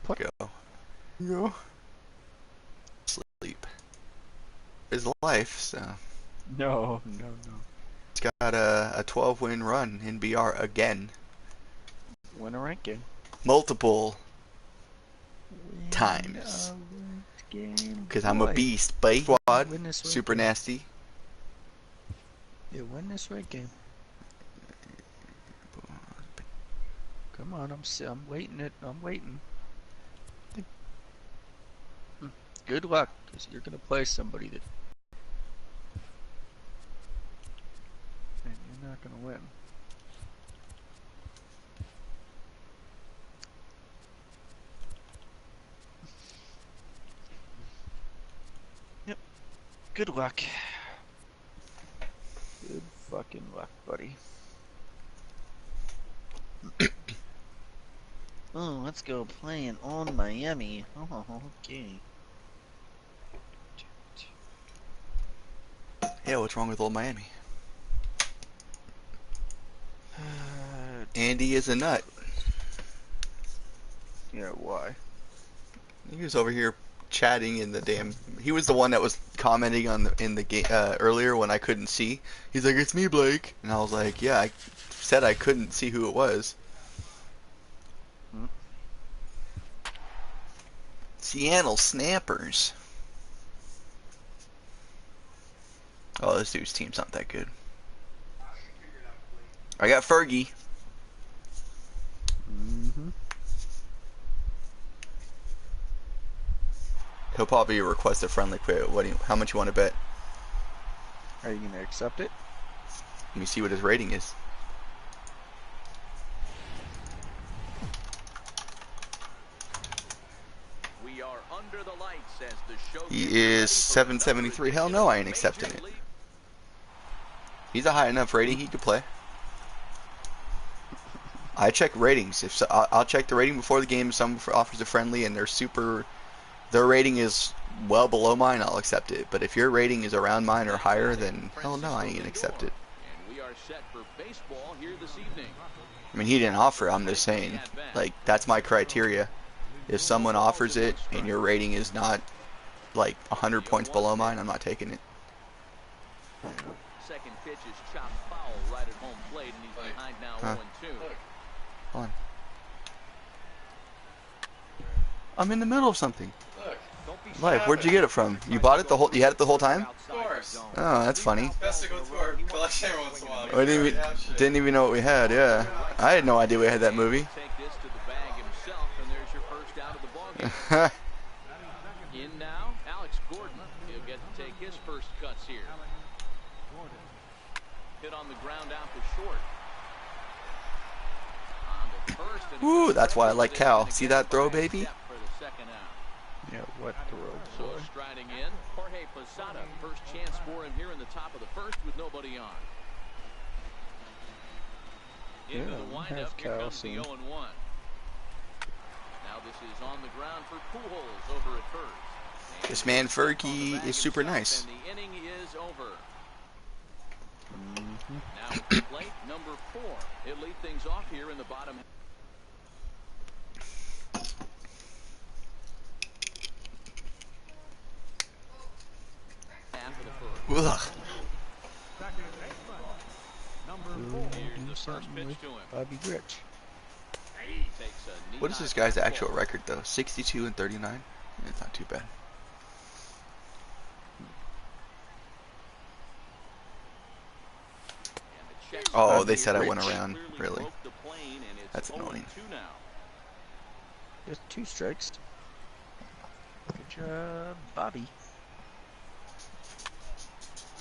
Go. Go. Sleep. Is life, so. No, no, no. It's got a 12-win run in BR again. Win a ranking. Multiple Win times. a game. Because I'm a beast, buddy. Squad. Win this Super ranking. nasty. You win this ranking. Come on, I'm waiting. I'm waiting. Good luck, because you're gonna play somebody that, and you're not gonna win. Yep. Good luck. Good fucking luck, buddy. Oh, let's go playing on Miami. Oh, okay. Yeah, what's wrong with old Miami? Andy is a nut. Yeah, why? He was over here chatting in the damn. He was the one that was commenting on in the game earlier when I couldn't see. He's like, "It's me, Blake," and I was like, "Yeah, I said I couldn't see who it was." Hmm? Seattle Snappers. Oh, this dude's team's not that good. I got Fergie. Mm-hmm. He'll probably request a friendly quit. How much you want to bet? Are you gonna accept it? Let me see what his rating is. We are under the lights as the show He is 773. Hell no, I ain't accepting it. He's a high enough rating, he could play. I check ratings. If so, I'll check the rating before the game. If someone offers a friendly and their rating is well below mine, I'll accept it. But if your rating is around mine or higher, then hell no, I ain't gonna accept it. And we are set for baseball here this evening. I mean, he didn't offer. I'm just saying, like, that's my criteria. If someone offers it and your rating is not like 100 points below mine, I'm not taking it. Second pitch is chopped foul right at home plate, and he's behind now 0-2. Hold on. I'm in the middle of something. Life, where'd you get it from? You bought it you had it the whole time? Of course. Oh, that's funny. Best to go through our collection every once in a while. I didn't even know what we had, yeah. I had no idea we had that movie. Take this to the bag himself, and there's your first out of the ballgame. In now, Alex Gordon. He'll get to take his first cuts here. Hit on the ground out to short. On to first, and Ooh, that's why I like Cal. See that throw, baby? for the second out. Yeah, what throw, So boy? striding in, Jorge Posada. First chance for him here in the top of the first with nobody on. Into Yeah, the we windup, have here Cal comes the soon. 0-1. Now this is on the ground for Pujols over at first. And This man he's up on the Fergie bag is super himself, nice. And the inning is over. Mm-hmm. Now at the plate, number 4. It lead things off here in the bottom half of the first. Ugh. Here's the first pitch to him. Bobby Grich. Takes a What is this guy's actual record, though? 62 and 39? It's not too bad. Oh, they said I went around. Really? That's annoying. Just 2 strikes. Good job, Bobby.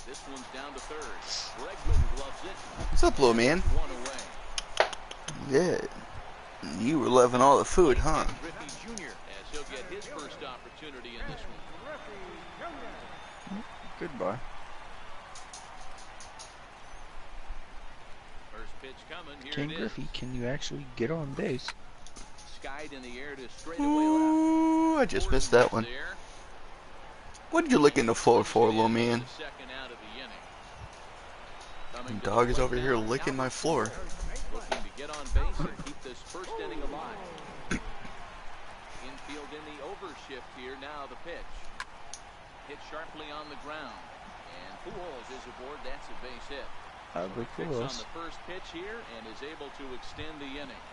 This one's down to third. Bregman gloves it. What's up, little man? One away. Yeah. You were loving all the food, huh? Griffey Jr. as he'll get his first opportunity in this one. Goodbye. First pitch coming. Here King it is. Griffey, can you actually get on base? Skied in the air to straightaway left. Ooh, I just missed that one. There. What did you look in the floor for, little man? The second out of the inning. Coming The to dog the is plate over here now, licking my floor. Looking to get on base and keep this first inning alive. In field in the overshift here. Now the pitch. Hit sharply on the ground. And Pujols is aboard. That's a base hit. Ugly Picks on Pujols. the first pitch here and is able to extend the inning.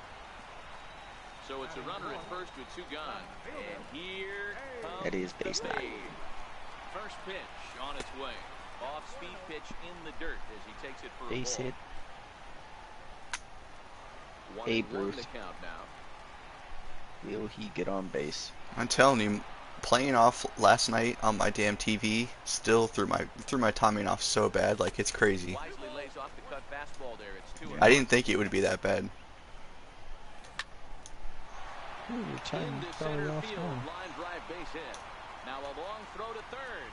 So it's a runner at first with 2 gone. And here comes That is base the hit. fade. First pitch on its way. Off-speed pitch in the dirt as he takes it for a Base ball. hit. 1-1 Bruce. the count now. Will he get on base? I'm telling you, playing off last night on my damn TV still threw my timing off so bad, like it's crazy. Wisely lays off the cut fastball there. It's 2-0. I didn't think it would be that bad. Ooh, your timing Into probably center off field, now. line drive base hit. Now a long throw to third.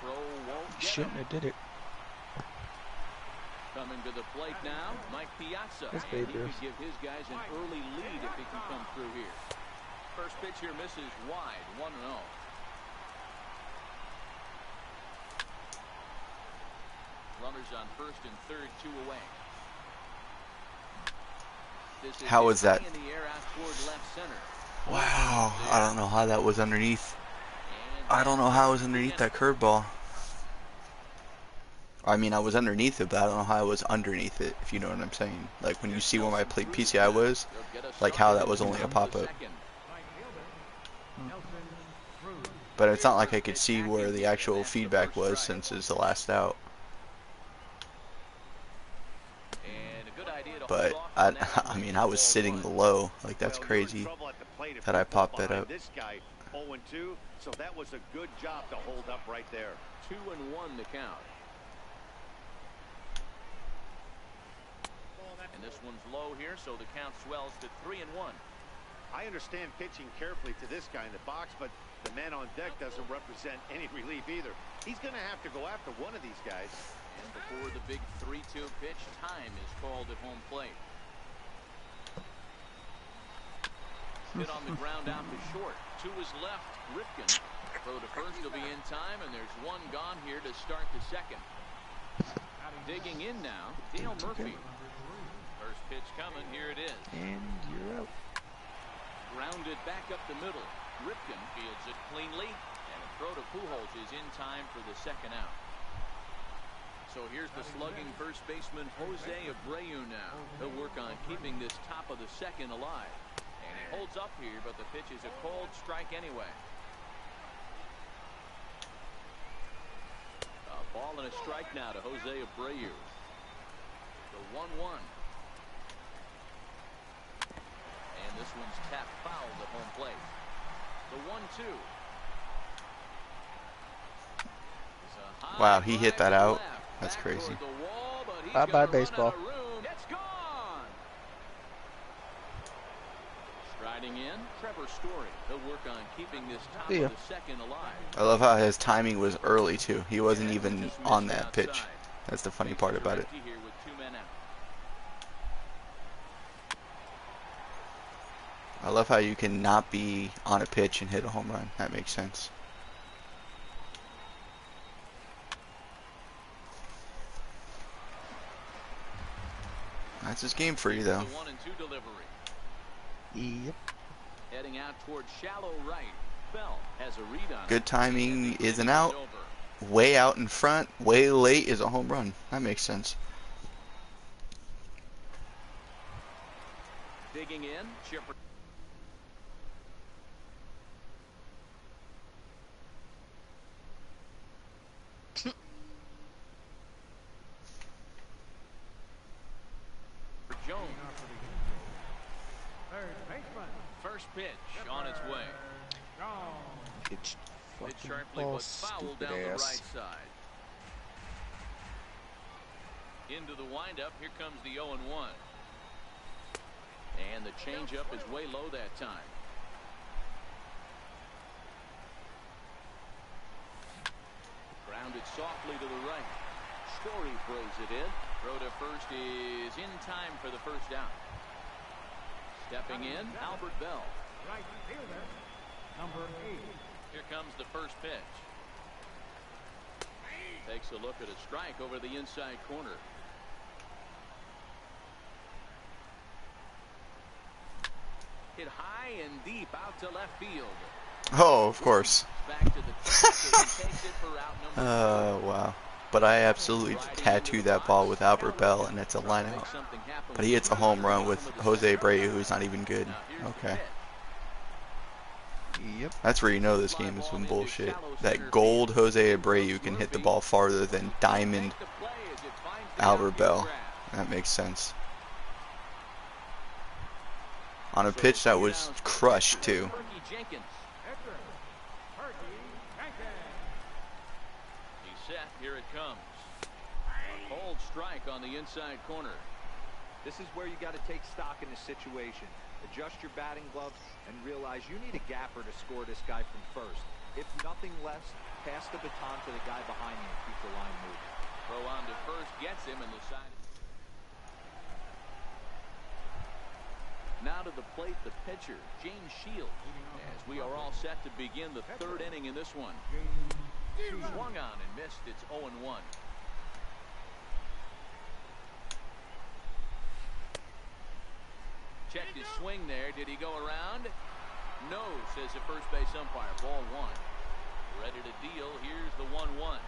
Throw won't get Shouldn't him. have did it. Coming to the plate now, Mike Piazza. That's And Babe he Ruth. could give his guys an early lead if he can come through here. First pitch here misses wide, 1-0. Runners on first and third, 2 away. This is How hit was that? high in the air out toward left center. Wow, I don't know how that was underneath. And I don't know how it was underneath that curveball. I mean, I was underneath it, but I don't know how I was underneath it, if you know what I'm saying. Like, when you see where my PCI was, they'll get a like how that was only a pop-up. But it's not like I could see where the actual feedback was since it's the last out. But, I mean, I was sitting low. Like, that's crazy that I popped that up. This guy 0-2, so that was a good job to hold up right there. 2-1 the count. And this one's low here, so the count swells to 3-1. I understand pitching carefully to this guy in the box, but the man on deck doesn't represent any relief either. He's going to have to go after one of these guys. And before the big 3-2 pitch, time is called at home plate. Hit on the ground out to short. To his left, Ripken. Throw to first will be in time, and there's 1 gone here to start the second. Digging in now, Dale Murphy. First pitch coming, here it is. And you're out. Grounded back up the middle. Ripken fields it cleanly, and a throw to Pujols is in time for the second out. So here's the slugging first baseman Jose Abreu now. He'll work on keeping this top of the second alive. And he holds up here, but the pitch is a called strike anyway. A ball and a strike now to Jose Abreu. The 1-1. And this one's tapped foul at home plate. The 1-2. Wow, he hit that out. That's crazy. Bye-bye, baseball. It's gone. Striding in, Trevor Story. He'll work on keeping this top See ya. of the second alive. I love how his timing was early, too. He wasn't even on that pitch. That's the funny part about it. Here with 2 men out. I love how you can not be on a pitch and hit a home run. That makes sense. That's his game for you, though. The 1-2 delivery. Yep. Heading out towards shallow right. Bell has a read on Good it. timing is an out. Over. Way out in front, way late is a home run. That makes sense. Digging in, Chipper. Jones. First pitch on its way. It's Hit fucking sharply ball, but foul stupid down the ass. right side. Into the windup, here comes the 0-1. And the changeup is way low that time. Grounded softly to the right. Story throws it in. Throw to first is in time for the first down. Stepping in, Albert Bell. Right fielder, number 8. Here comes the first pitch. Takes a look at a strike over the inside corner. Hit high and deep out to left field. Oh, of course. Back to the track as he takes it for out number 2. Wow. But I absolutely tattooed that ball with Albert Bell, and it's a line out. But he hits a home run with Jose Abreu, who's not even good. Okay. Yep. That's where you know this game is some bullshit. That gold Jose Abreu can hit the ball farther than Diamond Albert Bell. That makes sense. On a pitch that was crushed, too. He's set. Here it comes. A cold strike on the inside corner. This is where you got to take stock in the situation. Adjust your batting gloves and realize you need a gapper to score this guy from first. If nothing less, pass the baton to the guy behind you and keep the line moving. Throw on to first gets him in the side. Now to the plate, the pitcher, James Shields, as we are all set to begin the 3rd inning in this one. Swung on and missed. It's 0-1. Checked his swing there. Did he go around? No, says the first base umpire. Ball 1. Ready to deal. Here's the 1-1.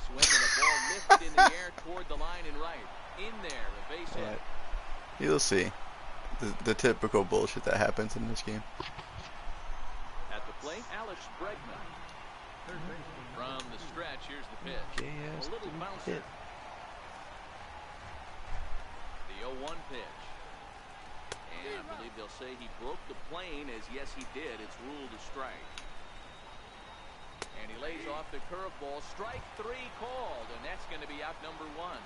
Swinging a ball lifted in the air toward the line and right. In there, a base hit. You'll see. The typical bullshit that happens in this game. At the plate, Alex Bregman. From the stretch, here's the pitch. A little bouncer. The 0-1 pitch. And I believe they'll say he broke the plane, as yes he did. It's ruled a strike. And he lays off the curveball. Strike 3 called, and that's going to be out number 1.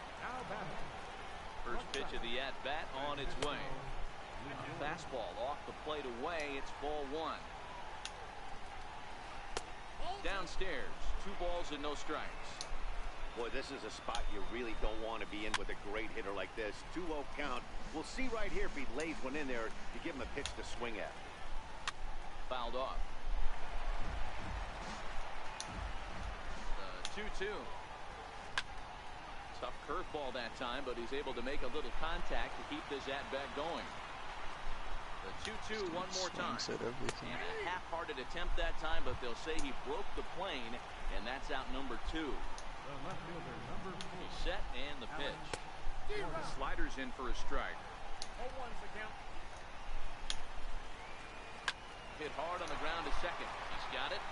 First pitch of the at-bat on its way. Fastball off the plate away. It's ball 1. Downstairs, 2 balls and no strikes. Boy, this is a spot you really don't want to be in with a great hitter like this. 2-0 count. We'll see right here if he lays one in there to give him a pitch to swing at. Fouled off. 2-2. Tough curveball that time, but he's able to make a little contact to keep this at-bat going. The 2-2 one more time. And a half-hearted attempt that time, but they'll say he broke the plane, and that's out number 2. He's set, and the pitch. The slider's in for a strike. Hit hard on the ground to second. He's got it.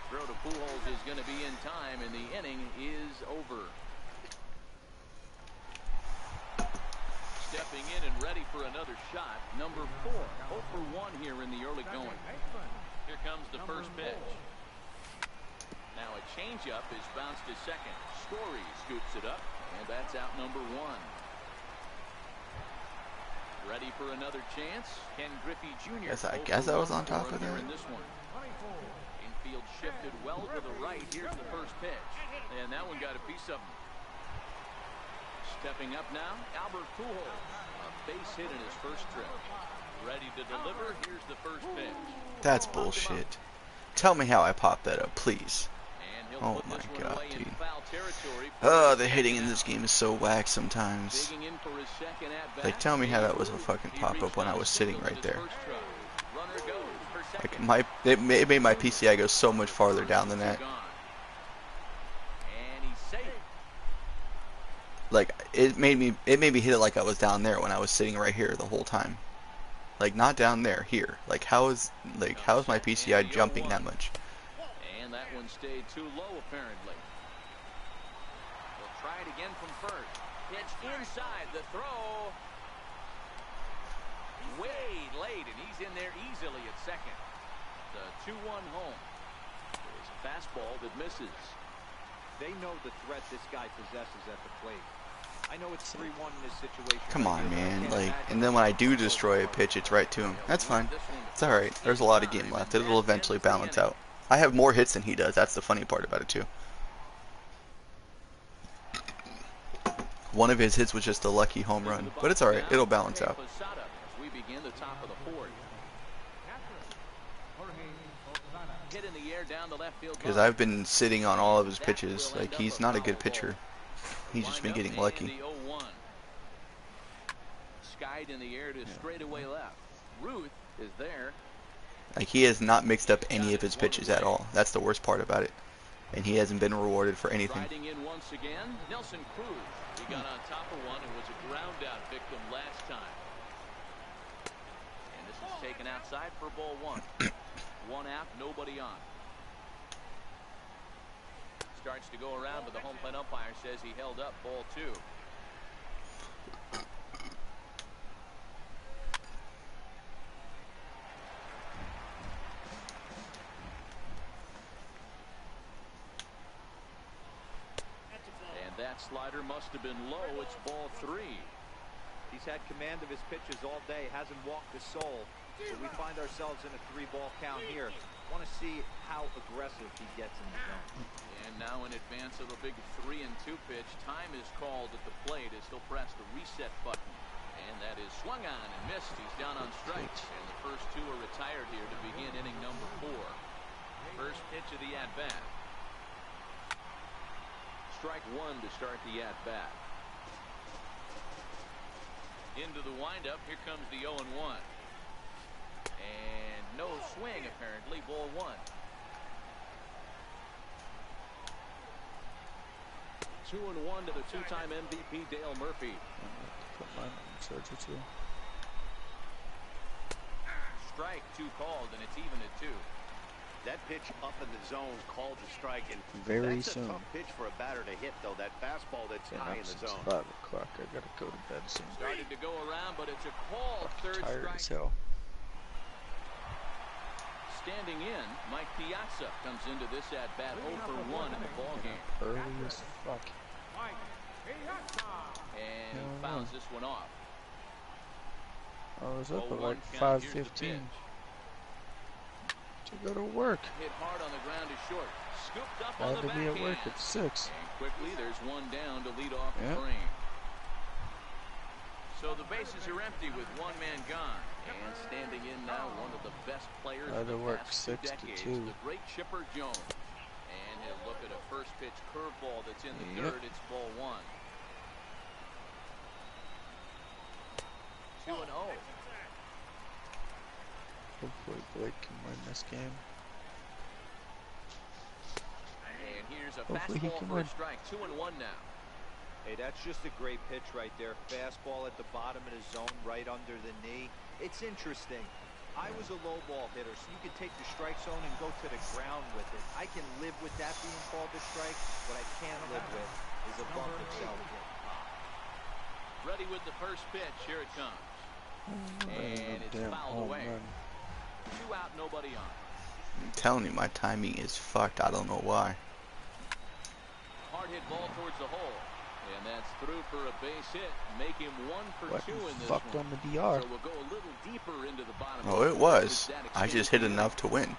Throw to Pujols is going to be in time, and the inning is over. Stepping in and ready for another shot, number 4. 0 for 1 here in the early going. Here comes the first pitch. Now a changeup is bounced to second. Story scoops it up, and that's out number 1. Ready for another chance. Ken Griffey Jr. I guess I was on top of that. In this one. Infield shifted well to the right. Here's the first pitch, and that one got a piece of him. Stepping up now, Albert Pujols. A base hit in his first trip. Ready to deliver. Here's the first pitch. That's bullshit. Tell me how I popped that up, please. Oh my god, dude. The hitting in this game is so whack sometimes. Like, tell me how that was a fucking pop-up when I was sitting right there. Like, it made my PCI go so much farther down than that. Like, it made me hit it like I was down there when I was sitting right here the whole time. Like, not down there, here. Like, how is my PCI jumping that much? And that one stayed too low, apparently. We'll try it again from first. Pitch inside, the throw. Way late, and he's in there easily at second. The 2-1 home. There's a fastball that misses. They know the threat this guy possesses at the plate. I know it's 3-1 in this situation. Come on, man. Like, and then when I do destroy a pitch, it's right to him. That's fine. It's alright. There's a lot of game left. It'll eventually balance out. I have more hits than he does. That's the funny part about it, too. One of his hits was just a lucky home run. But it's alright. It'll balance out. Because I've been sitting on all of his pitches. Like, he's not a good pitcher. He's just been getting lucky. skied in the air to straightaway left. Ruth is there. Like, he has not mixed up any of his pitches at all. That's the worst part about it. And he hasn't been rewarded for anything. Riding in once again, Nelson Cruz. He got on top of one and was a ground out victim last time. And this is taken outside for ball one. One out, nobody on. Starts to go around, but the home plate umpire says he held up ball two. That slider must have been low. It's ball three. He's had command of his pitches all day, hasn't walked a soul. So we find ourselves in a 3-ball count here. Want to see how aggressive he gets in the zone. And now in advance of a big 3-2 pitch, time is called at the plate as he'll press the reset button. And that is swung on and missed. He's down on strikes. And the first two are retired here to begin inning number 4. First pitch of the at-bat. Strike one to start the at-bat. Into the windup. Here comes the 0-1. And no swing, apparently. Ball one. 2-1 to the two-time MVP, Dale Murphy. Put mine on Charger too. Strike two called, and it's even at 2. That pitch up in the zone called a strike, and Very that's soon. a tough pitch for a batter to hit, though. That fastball that's high in the Since zone. 5 o'clock. I gotta go to bed soon. Started to go around, but it's a call. Third Tired strike. as hell. Standing in, Mike Piazza comes into this at bat 0 for 1 in the ball game. Early as fuck. And he fouls this one off. I was up at 0-1 like count. Here's the 5:15 pitch. to go to work. Hit hard on the ground is short. Scooped up I on had the to be at work backhand. at 6. And quickly there's one down to lead off Yep. the frame. So the bases are empty with one man gone. And standing in now, one of the best players I had of to the work past 2 6 to decades, 2. the great Chipper Jones. And he'll look at a first pitch curveball that's in the Yep. dirt. It's ball one. 2-0. Hopefully Blake can win this game. And here's a Hopefully he fastball can for win. a strike. 2-1 now. Hey, that's just a great pitch right there. Fastball at the bottom of the zone, right under the knee. It's interesting. I was a low ball hitter, so you can take the strike zone and go to the ground with it. I can live with that being called a strike. What I can't live with is a bump itself. Ready with the first pitch. Here it comes. And it's Damn fouled home away. run. 2 out, nobody on. I'm telling you, my timing is fucked. I don't know why. Hard hit ball towards the hole. And that's through for a base hit. Make him 1 for What 2 in this fucked one. on the DR? So we'll go a little deeper into the bottom. Oh, it was. I just hit enough to win.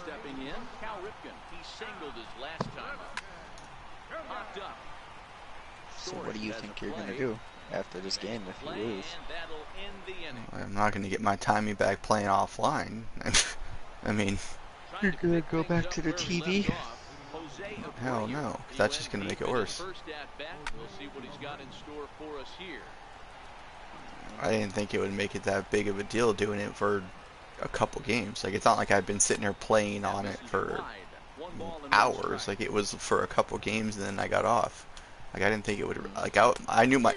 Stepping in, Cal Ripken. He singled his last time up. Popped up. So what do you Short think has a you're going to play. do after this game if you Play, lose? and that'll end the inning. I'm not going to get my timing back playing offline. I mean, Trying to gonna pick go things back up to the where he TV? left off. Jose hell Abreu. no. He That's went just going to deep make it in his worse. First at bat. We'll see what he's got in store for us here. I didn't think it would make it that big of a deal doing it for a couple games. Like, it's not like I've been sitting there playing on it for hours. Like, it was for a couple games and then I got off. Like, I didn't think it would, like, I knew my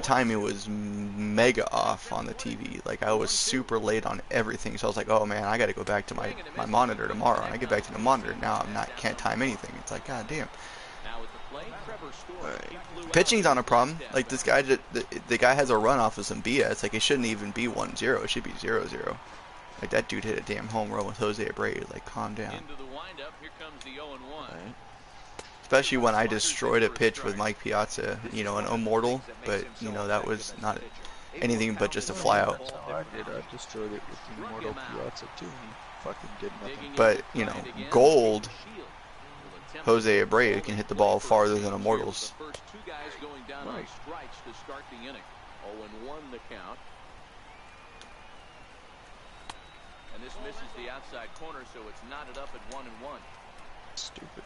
timing was mega off on the TV. Like, I was super late on everything, so I was like, oh man, I gotta go back to my monitor tomorrow. And I get back to the monitor, now can't time anything. It's like, god damn. Pitching's not a problem. Like, this guy, the guy has a run off of some BS. Like, it shouldn't even be 1-0. It should be 0-0. Like, that dude hit a damn home run with Jose Abreu. Like, calm down. Into the windup. Here comes the 0-1. Right. Especially when I destroyed a pitch with Mike Piazza, you know, an immortal, but, you know, that was not anything but just a flyout. That's how I did. I destroyed it with the Immortal Piazza too. He fucking did nothing. But, you know, gold, Jose Abreu can hit the ball farther than Immortals. The first 2 guys going down on Right. strikes to start the inning. 0-1 the count. And this misses the outside corner, so it's knotted up at 1-1. Stupid.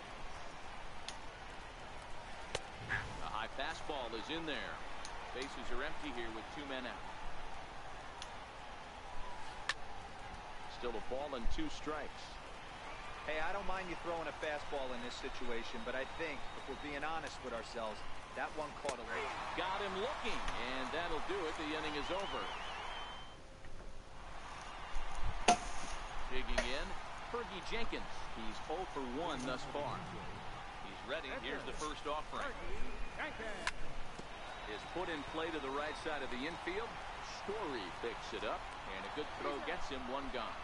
A high fastball is in there. Bases are empty here with 2 men out. Still a ball and 2 strikes. Hey, I don't mind you throwing a fastball in this situation, but I think if we're being honest with ourselves, that one caught a late. Got him looking, and that'll do it. The inning is over. Digging in, Fergie Jenkins. He's 0 for 1 thus far. He's ready. Here's the first offering. Is put in play to the right side of the infield. Story picks it up, and a good throw gets him 1 gone.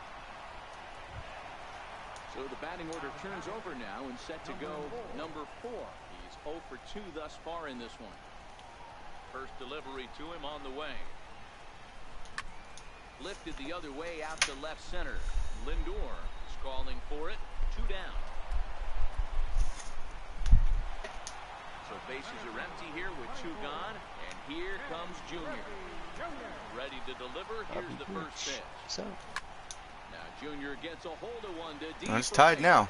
So the batting order turns over now and set to go number 4. He's 0 for 2 thus far in this one. First delivery to him on the way. Lifted the other way out to left center. Lindor is calling for it. 2 down. So bases are empty here with 2 gone. And here comes Junior. Ready to deliver. Here's the first pitch. So. Now Junior gets a hold of one to deep. It's tied now.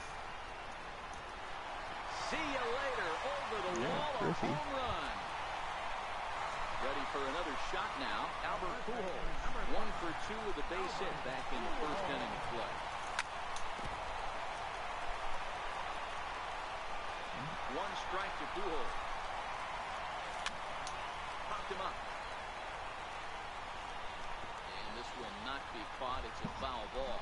See you later. Over the wall. A home run. Ready for another shot now. Albert Pujols. 1 for 2 with a base hit back in the first inning of play. 1 strike to Pujols. Popped him up. And this will not be caught. It's a foul ball.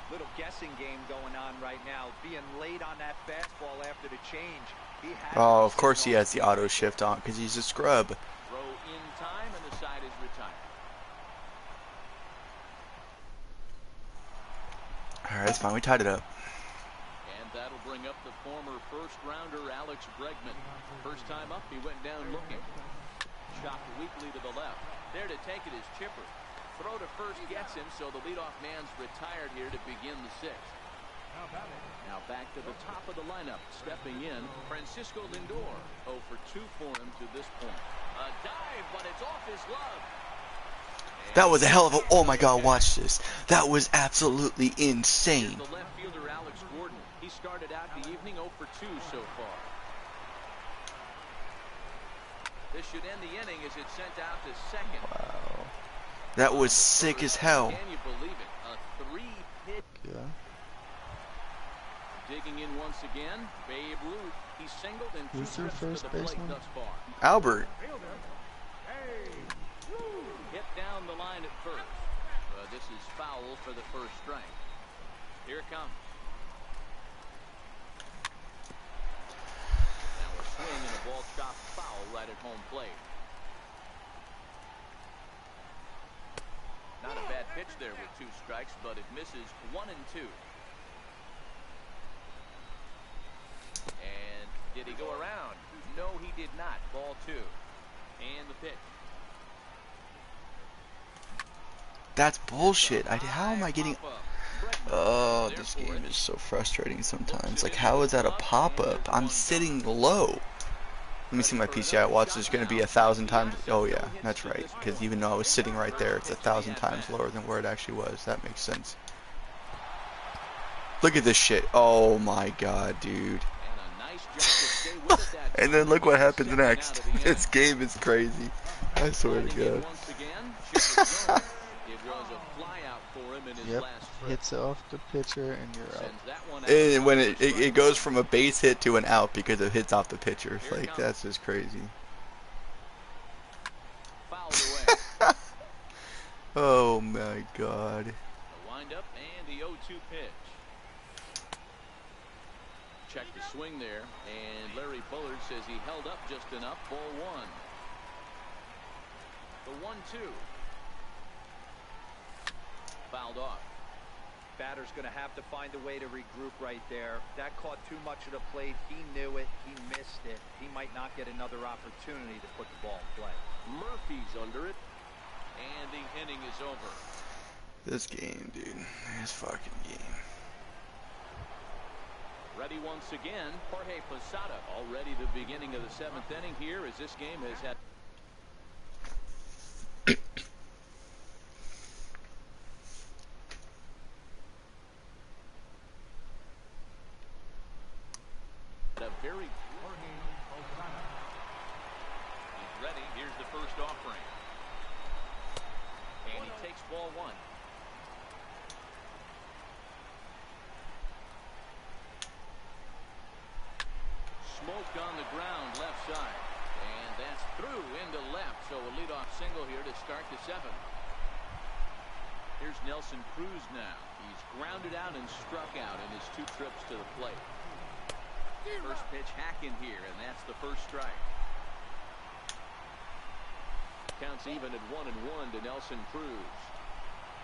Little guessing game going on right now. Being late on that fastball after the change. He had Oh, of course he has the auto shift on because he's a scrub. Throw in time, and the side is retired. All right, that's fine. We tied it up. And that'll bring up the former first-rounder Alex Bregman. First time up, he went down looking. Chopped weakly to the left. There to take it is Chipper. Throw to first gets him, so the leadoff man's retired here to begin the 6th. Now back to the top of the lineup. Stepping in, Francisco Lindor. 0 for 2 for him to this point. A dive, but it's off his glove. That was a hell of a... Oh, my God, watch this. That was absolutely insane. Here's the left fielder, Alex Gordon. He started out the evening 0 for 2 so far. This should end the inning as it's sent out to second. Wow. That was sick as hell. Can you believe it? A 3-hit. Yeah. Digging in once again, Babe Ruth. He singled and 2 Who's their trips to first the plate baseman? thus far. Albert. Hit down the line at first. This is foul for the first strike. Here it comes. Now a swing and a ball chopped foul right at home plate. Not a bad pitch there with 2 strikes, but it misses 1 and 2. And did he go around? No, he did not. Ball 2. And the pitch. That's bullshit. How am I getting... Oh, this game is so frustrating sometimes. Like, how is that a pop-up? I'm sitting low. Let me see my PCI watch. It's going to be 1,000 times... Oh, yeah, that's right. Because even though I was sitting right there, it's 1,000 times lower than where it actually was. That makes sense. Look at this shit. Oh, my God, dude. And then look what happens next. This game is crazy. I swear to God. Yep. Hits it off the pitcher and you're out. And when it goes from a base hit to an out because it hits off the pitcher. It's like, that's just crazy. Oh my God. The windup and the 0-2 pitch. Check the swing there, and Larry Bullard says he held up just enough. Ball 1. The 1-2. Fouled off. Batter's going to have to find a way to regroup right there. That caught too much of the plate. He knew it. He missed it. He might not get another opportunity to put the ball in play. Murphy's under it, and the inning is over. This game, dude. This fucking game. Ready once again, Jorge Posada. Already the beginning of the 7th inning here as this game has had... a very... He's ready. Here's the first pitch on the ground left side. And that's through into left. So a leadoff single here to start the 7th. Here's Nelson Cruz now. He's grounded out and struck out in his 2 trips to the plate. First pitch hacking here, and that's the first strike. Counts even at 1-1 to Nelson Cruz.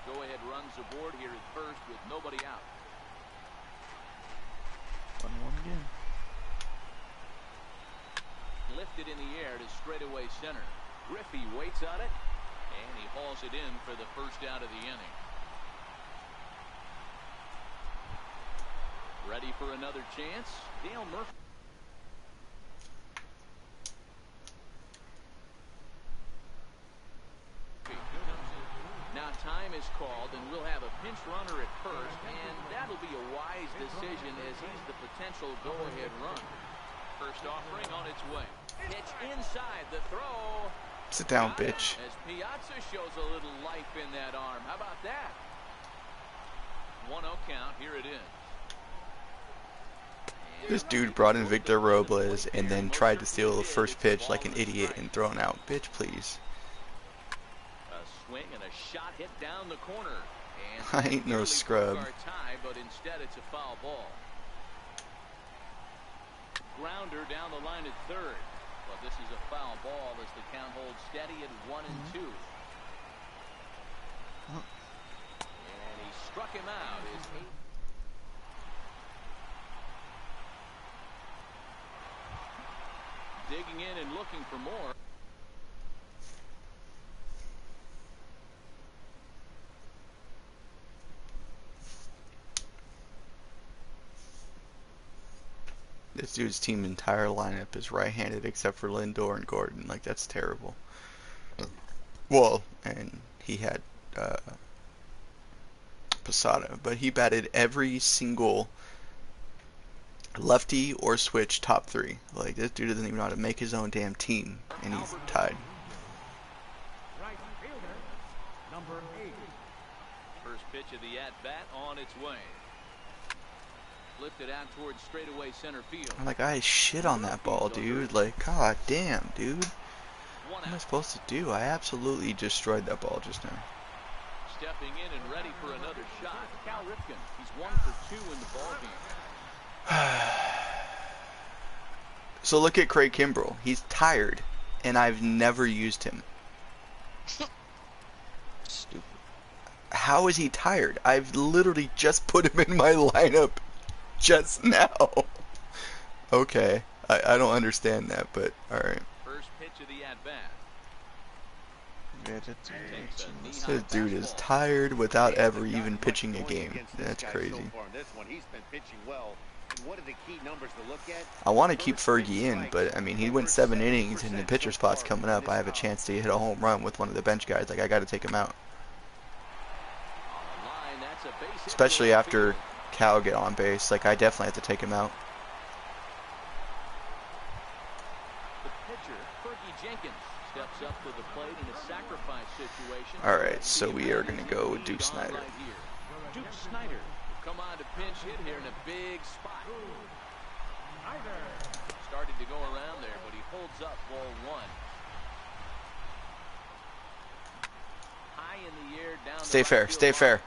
Go-ahead runs aboard here at first with nobody out. 1-1 again. Lifted in the air to straightaway center. Griffey waits on it, and he hauls it in for the first out of the inning. Ready for another chance? Dale Murphy. Now time is called, and we'll have a pinch runner at first, and that'll be a wise decision as he's the potential go-ahead run. First offering on its way. Pitch inside the throw. Sit down, bitch. As Piazza shows a little life in that arm. How about that? 1-0 count. Here it is. This dude brought in Victor Robles and then tried to steal the first pitch like an idiot and thrown out. Bitch, please. A swing and a shot hit down the corner. And I ain't no scrub. tie, but instead it's a foul ball. Grounder down the line at third. But this is a foul ball as the count holds steady at 1-2. And he struck him out. Digging in and looking for more. This dude's team entire lineup is right-handed except for Lindor and Gordon. Like, that's terrible. Well, and he had Posada, but he batted every single lefty or switch top 3. Like, this dude doesn't even know how to make his own damn team, and he's tied. Right fielder, number 8. First pitch of the at-bat on its way. Lifted out towards straightaway center field. Like, I shit on that ball, dude. Like, god damn, dude. What am I supposed to do? I absolutely destroyed that ball just now. Stepping in and ready for another shot. Cal Ripken. He's 1 for 2 in the ballgame. So look at Craig Kimbrell. He's tired, and I've never used him. Stupid. How is he tired? I've literally just put him in my lineup just now. Okay, I don't understand that, but alright. First pitch of the at-bat. This dude is tired without ever even pitching a game. That's crazy. I want to keep Fergie in, but I mean, he went 7 innings and the pitcher spot's coming up. I have a chance to hit a home run with one of the bench guys. Like, I got to take him out. Especially after Cal get on base. Like, I definitely have to take him out. The pitcher, Fergie Jenkins, steps up to the plate in a sacrifice situation. Alright, so we are going to go with Duke Snider. Duke Snider will come on to pinch hit here in a big spot. Started to go around there, but he holds up ball 1. High in the air, down the Stay fair, right stay field fair.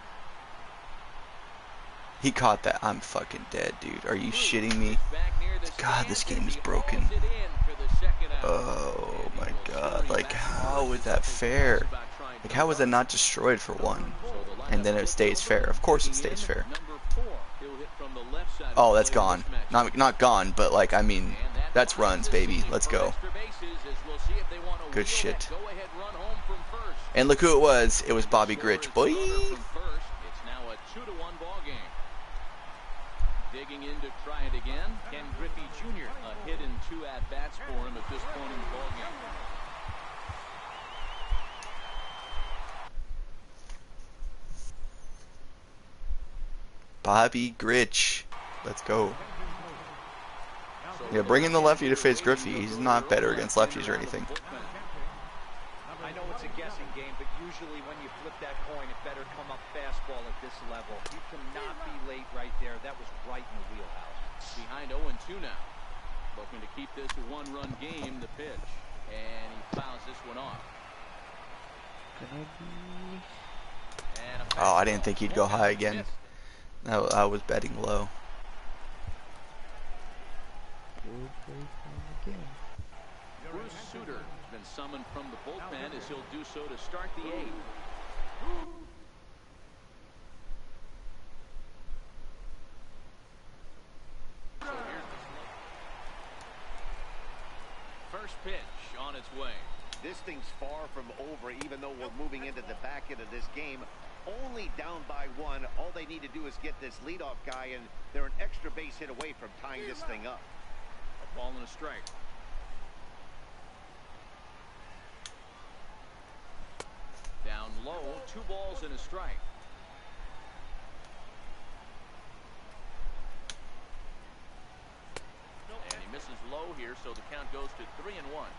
He caught that. I'm fucking dead, dude. Are you shitting me? God, this game is broken. Oh my god. Like, how is that fair? Like, how is that not destroyed for 1? And then it stays fair. Of course it stays fair. Oh, that's gone. Not gone, but like, I mean, that's runs, baby. Let's go. Good shit. And look who it was. It was Bobby Grich, boy. Digging in to try it again. Ken Griffey Jr. A hit in 2 at-bats for him at this point in the ballgame. Bobby Grich. Let's go. Yeah, bring in the lefty to face Griffey. He's not better against lefties or anything. I know it's a guessing game, but usually when you flip that coin, it better come up fastball at this level. You cannot be late right there. That was right in the wheelhouse. Behind 0-2 now. Looking to keep this a one-run game, the pitch. And he fouls this one off. Oh, I didn't think he'd go high again. No, I was betting low. Bruce Sutter has been summoned from the bullpen as he'll do so to start the eighth. So here's the first pitch on its way. This thing's far from over, even though we're moving into the back end of this game. Only down by one. All they need to do is get this leadoff guy, and they're an extra base hit away from tying this thing up. A ball and a strike. Down low, 2 balls and a strike. And he misses low here, so the count goes to 3-1.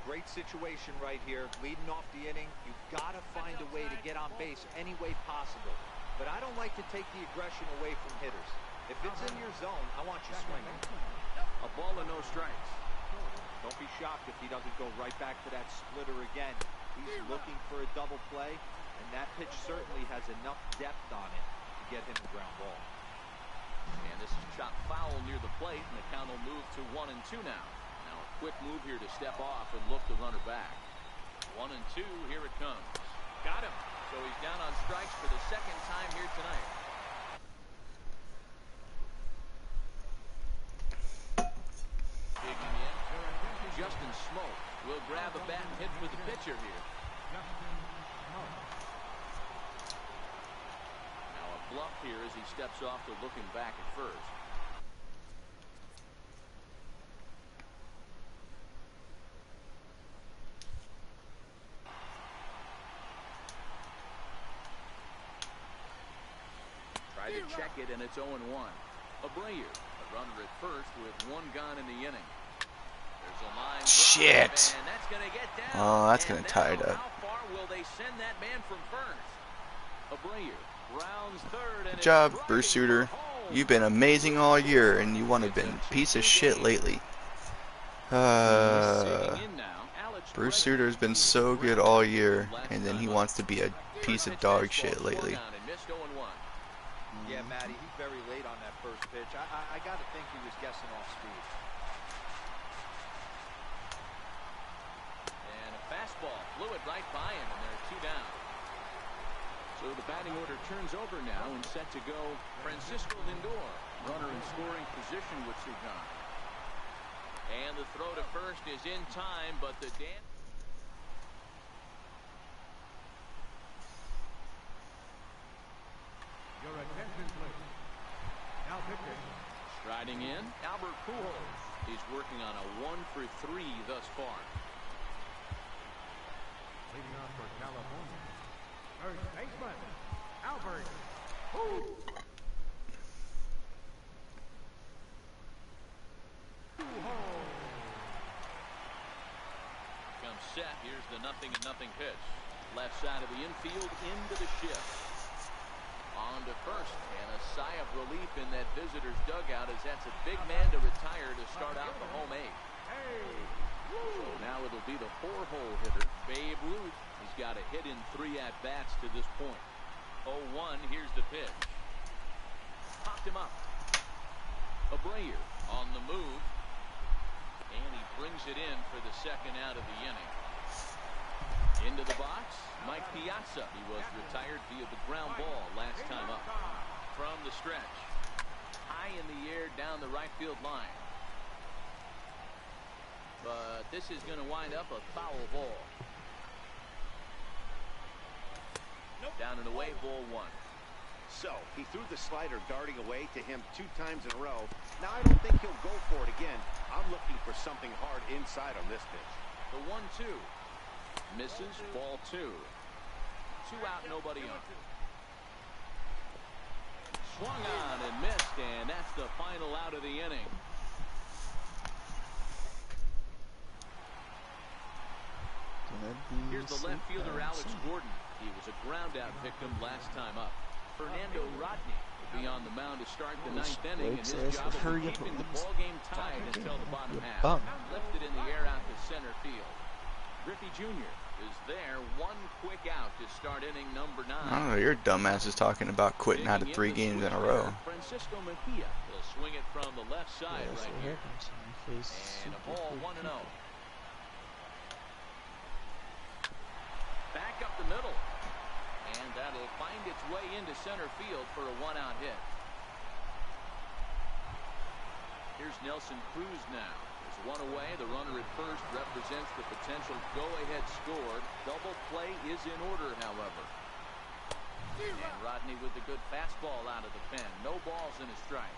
Great situation right here, leading off the inning. You've got to find a way to get on base any way possible. But I don't like to take the aggression away from hitters. If it's in your zone, I want you swinging. A ball and no strikes. Don't be shocked if he doesn't go right back to that splitter again. He's looking for a double play, and that pitch certainly has enough depth on it to get him a ground ball. And this is chopped foul near the plate, and the count will move to 1-2 now. Now a quick move here to step off and look the runner back. 1-2, here it comes. Got him. So he's down on strikes for the second time here tonight. Digging in, Justin Smoak will grab a bat and hit for the pitcher here. Now a bluff here as he steps off to looking back at first. Tried to check it, and it's 0-1. Abreu, a runner at first with 1 gone in the inning. There's a line drive, Shit. and that's gonna get down. Oh, that's gonna And tie it now, up. How far will they send that man from first? Abreu rounds third, and Good job, it's Bruce driving Sutter. for home. You've been amazing all year, and you want to been a piece of shit lately. Sitting in now, Alex Bruce Bregman, Sutter's been who so was good ripped all to year, last and then he time up. wants to be a piece of dog shit lately. Swung on and missed 0-1. Yeah, Matty, he's very late on that first pitch. I got to think he was guessing off speed. And a fastball flew it right by him, and there are 2 down. So the batting order turns over now and set to go Francisco Lindor. Runner in scoring position with Sugan. And the throw to first is in time, but the Your attention, please. Now pitching. striding in, Albert Pujols. He's working on a 1-for-3 thus far. Leading off for California. First baseman, Albert Pujols. Comes set. Here's the 0-0 pitch. Left side of the infield into the shift. On to first, and a sigh of relief in that visitor's dugout as that's a big man to retire to start out the home 8. So now it'll be the 4-hole hitter, Babe Ruth. He's got a hit in 3 at-bats to this point. 0-1, here's the pitch. Popped him up. Abreu on the move. And he brings it in for the second out of the inning. Into the box, Mike Piazza. He was retired via the ground ball last time up. From the stretch, high in the air down the right field line. But this is going to wind up a foul ball. Down and away, ball 1. So he threw the slider darting away to him 2 times in a row. Now I don't think he'll go for it again. I'm looking for something hard inside on this pitch. The 1-2 misses, ball 2. 2 out, nobody on. Swung on and missed, and that's the final out of the inning. Here's the left fielder, Alex Gordon. He was a ground out victim last time up. Fernando Rodney will be on the mound to start the ninth inning, and Blake's his ass job would will hurry be up keeping and the lose. ball game tied Fucking until the game. bottom You half. bum. Lifted in the air out to center field. Griffey Jr. is there. One quick out to start inning number 9. I don't know, your dumbass is talking about quitting out of 3 games in a row. Francisco Mejia will swing it from the left side Yeah, that's right what here. happens when you face And a super ball, good 1-0. people. Back up the middle. And that'll find its way into center field for a 1-out hit. Here's Nelson Cruz now. There's one away. The runner at first represents the potential go-ahead score. Double play is in order, however. And Rodney with the good fastball out of the pen. No balls in a strike.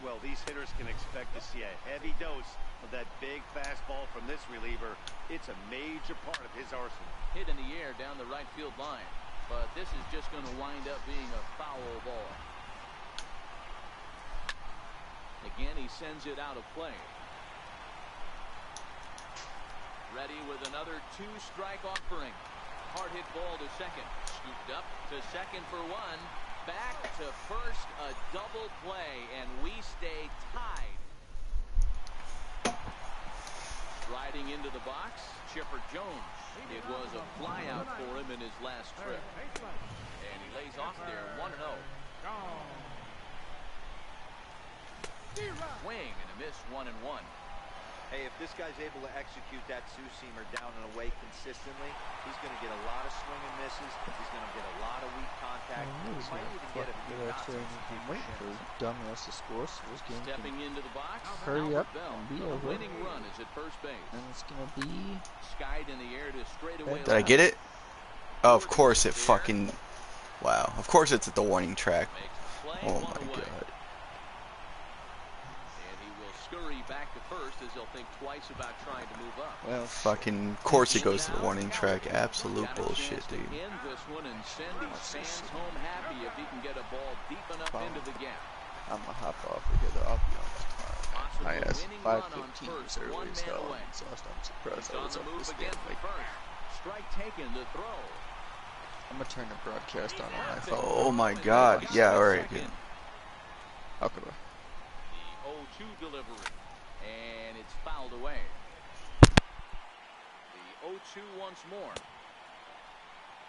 Well, these hitters can expect to see a heavy dose of that big fastball from this reliever. It's a major part of his arsenal. Hit in the air down the right field line. But this is just going to wind up being a foul ball. Again, he sends it out of play. Ready with another 2-strike offering. Hard hit ball to second. Scooped up to second for 1. Back to first, a double play, and we stay tied. Riding into the box, Chipper Jones. It was a flyout for him in his last trip. And he lays off there, 1-0. Swing and a miss, 1-1. Hey, if this guy's able to execute that two-seamer down and away consistently, he's going to get a lot of swing and misses. He's going to get a lot of weak contact. He might even get a few knots on some I'm waiting for shins. dumbass to score so this game can, Stepping into the box, hurry Albert up Bell. and be The over. winning run is at first base. and it's gonna be Skied in the air to straightaway. Did I get it? Oh, of course it fucking... Wow. Of course it's at the warning track. Makes the play, Oh 1 my away. god. And he will scurry back to first as he'll think twice about trying to move up. well. Fucking... Of course it goes to the warning track. Absolute Got a bullshit, chance to dude. end this one and send these fans home happy if he can get a ball deep enough into the gap. I'm gonna hop off together. I'll be on tomorrow. Possible My ass winning run on 5:15 first, is early 1 as man hell. away. I'm exhausted. I'm surprised He's I on was the up move this again damn for late. first. Strike taken to throw. I'm gonna turn the broadcast on my phone. Oh my god. Yeah, alright, good. How could I? The 0-2 delivery. And it's fouled away. The 0-2 once more.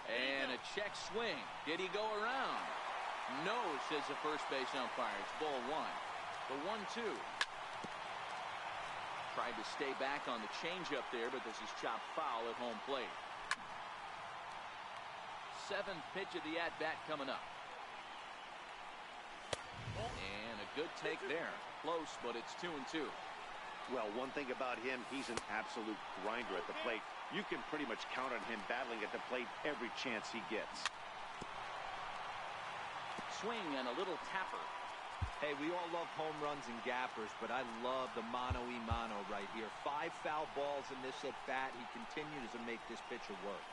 And a check swing. Did he go around? No, says the first base umpire. It's ball 1. The 1-2. Tried to stay back on the changeup there, but this is chopped foul at home plate. 7th pitch of the at-bat coming up. And a good take there. Close, but it's 2-2. Well, one thing about him, he's an absolute grinder at the plate. You can pretty much count on him battling at the plate every chance he gets. Swing and a little tapper. Hey, we all love home runs and gappers, but I love the mano-y-mano right here. 5 foul balls in this at-bat. He continues to make this pitcher work.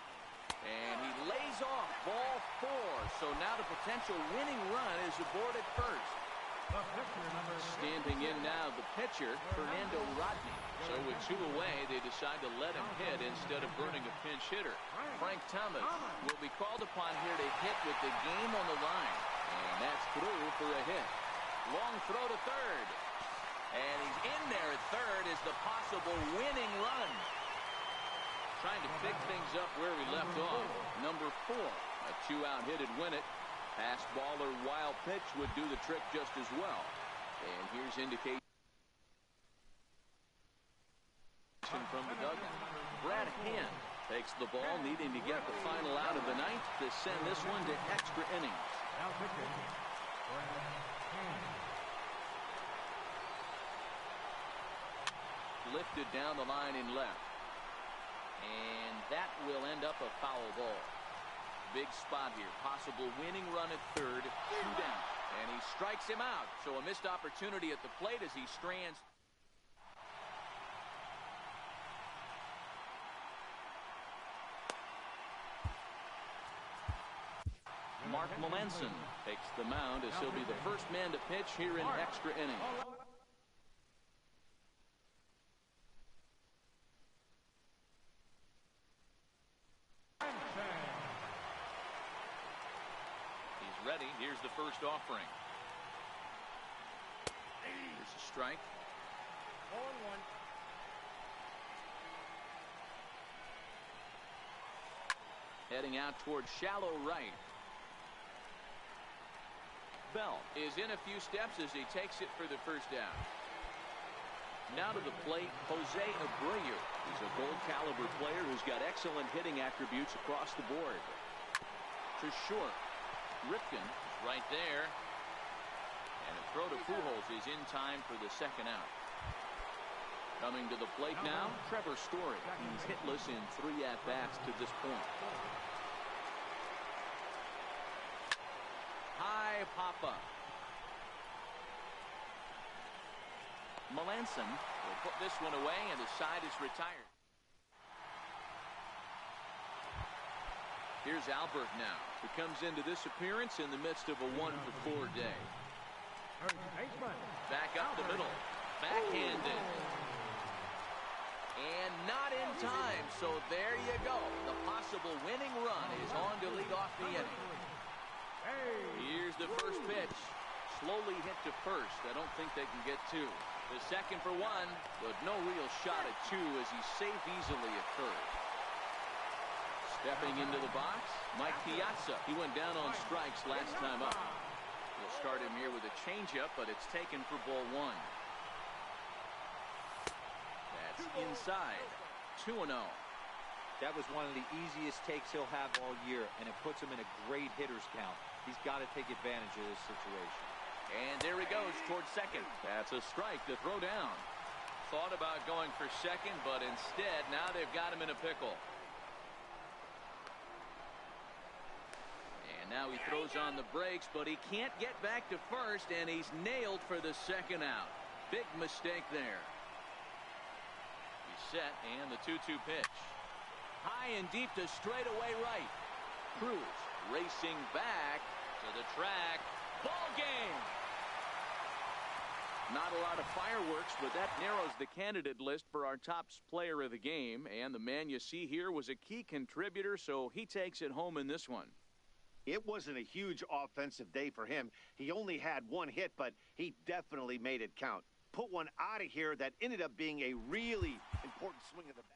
And he lays off ball 4. So now the potential winning run is aboard at first. Standing in now the pitcher, Fernando Rodney. So with 2 away, they decide to let him hit instead of burning a pinch hitter. Frank Thomas will be called upon here to hit with the game on the line. And that's through for a hit. Long throw to third. And he's in there at third is the possible winning run. Trying to pick things up where we left off. Number 4. A 2-out hit would win it. Pass ball or wild pitch would do the trick just as well. And here's indication from the dugout. Brad Hand takes the ball, needing to get the final out of the ninth to send this one to extra innings. Lifted down the line in left. And that will end up a foul ball. Big spot here. Possible winning run at third. 2 down. And he strikes him out. So a missed opportunity at the plate as he strands. Mark Melanson takes the mound as he'll be the first man to pitch here in extra innings. ready. Here's the first offering. Here's a strike. 0-1. Heading out towards shallow right. Bell is in a few steps as he takes it for the first down. Now to the plate, Jose Abreu. He's a gold caliber player who's got excellent hitting attributes across the board. To short. Ripken is right there. And a throw to Pujols is in time for the second out. Coming to the plate now, Trevor Story. He's hitless in 3 at-bats to this point. High pop-up. Melanson will put this one away, and the side is retired. Here's Albert now, who comes into this appearance in the midst of a 1-for-4 day. Back up the middle. Backhanded. And not in time, so there you go. The possible winning run is on to lead off the inning. Here's the first pitch. Slowly hit to first. I don't think they can get 2. The second for 1, but no real shot at 2 as he saved easily at third. Stepping into the box, Mike Piazza. He went down on strikes last time up. We'll start him here with a changeup, but it's taken for ball 1. That's inside. 2-0. That was one of the easiest takes he'll have all year, and it puts him in a great hitter's count. He's got to take advantage of this situation. And there he goes towards second. That's a strike to throw down. Thought about going for second, but instead now they've got him in a pickle. And now he throws on the brakes, but he can't get back to first, and he's nailed for the second out. Big mistake there. He's set, and the 2-2 pitch. High and deep to straightaway right. Cruz racing back to the track. Ball game. Not a lot of fireworks, but that narrows the candidate list for our top player of the game. And the man you see here was a key contributor, so he takes it home in this one. It wasn't a huge offensive day for him. He only had 1 hit, but he definitely made it count. Put one out of here that ended up being a really important swing of the bat.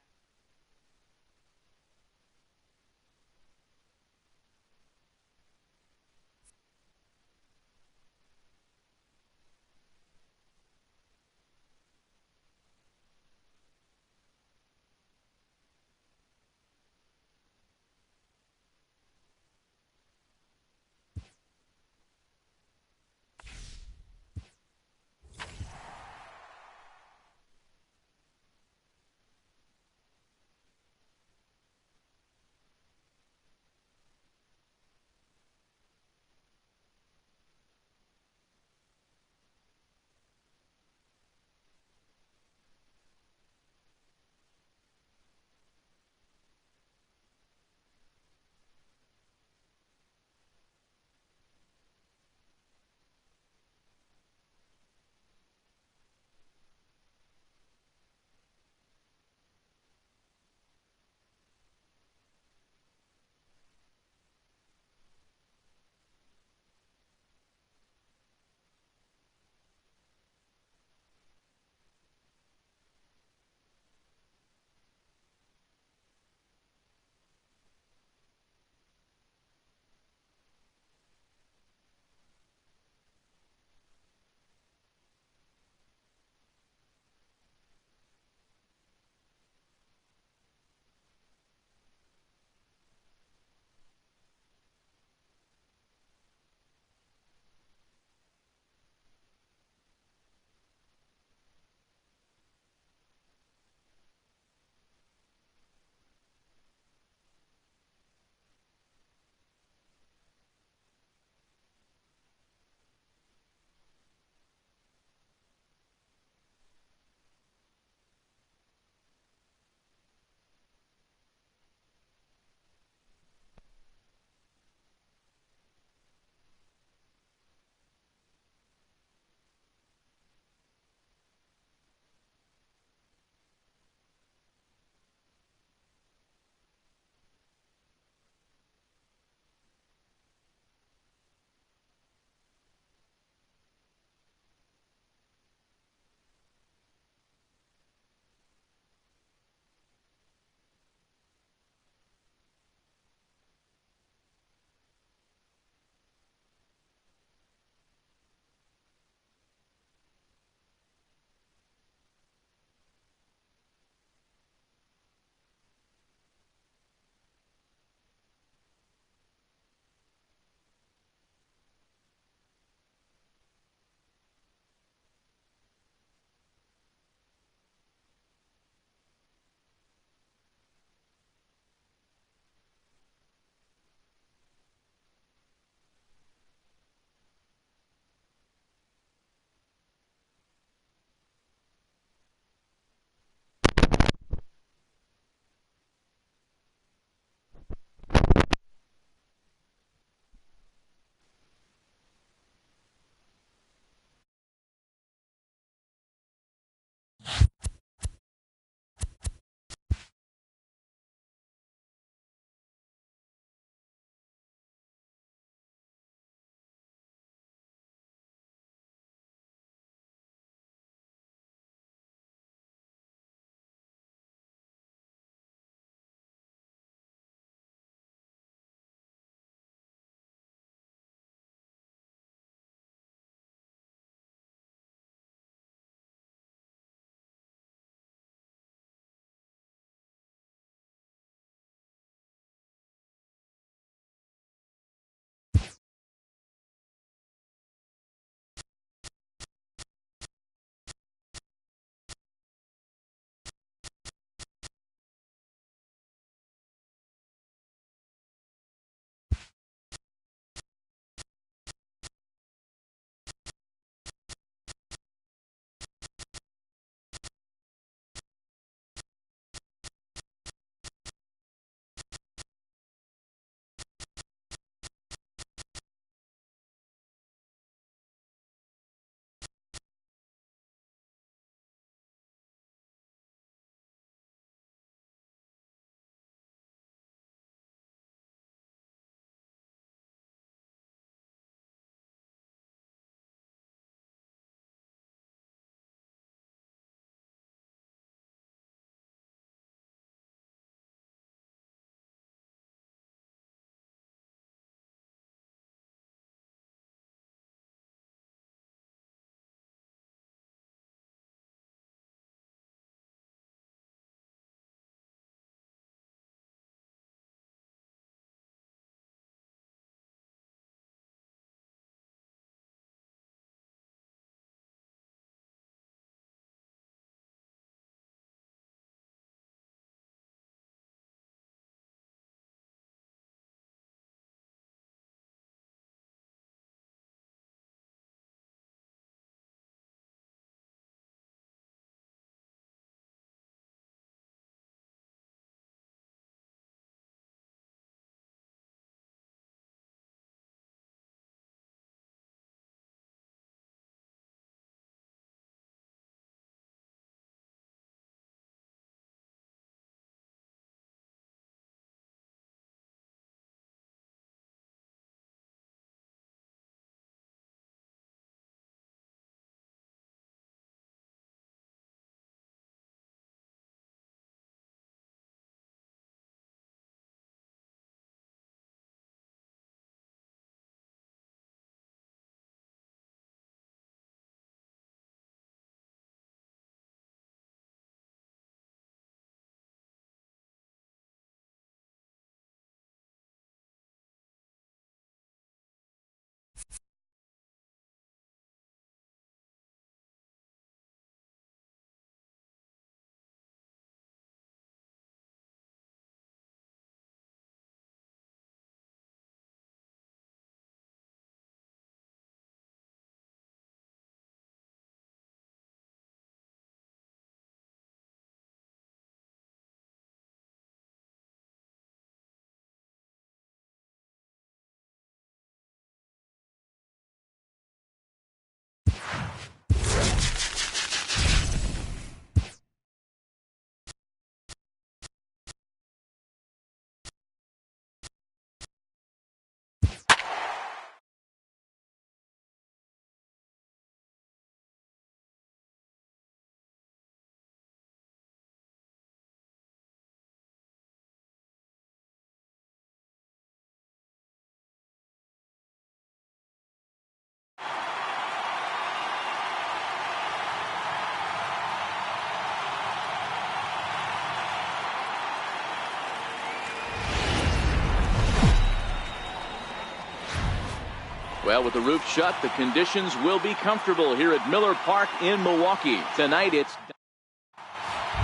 Well, with the roof shut, the conditions will be comfortable here at Miller Park in Milwaukee. Tonight it's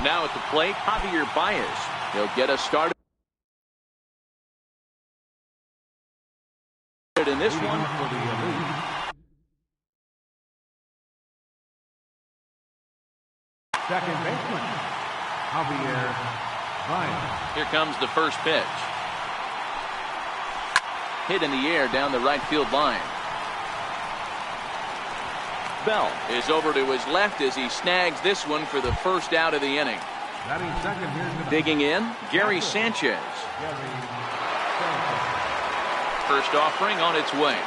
now at the plate, Javier Baez. He'll get us started in this one. Second baseman, Javier Baez. Here comes the first pitch. Hit in the air down the right field line. Bell is over to his left as he snags this one for the first out of the inning. Batting second, here's the Digging in, Gary Sanchez. First offering on its way.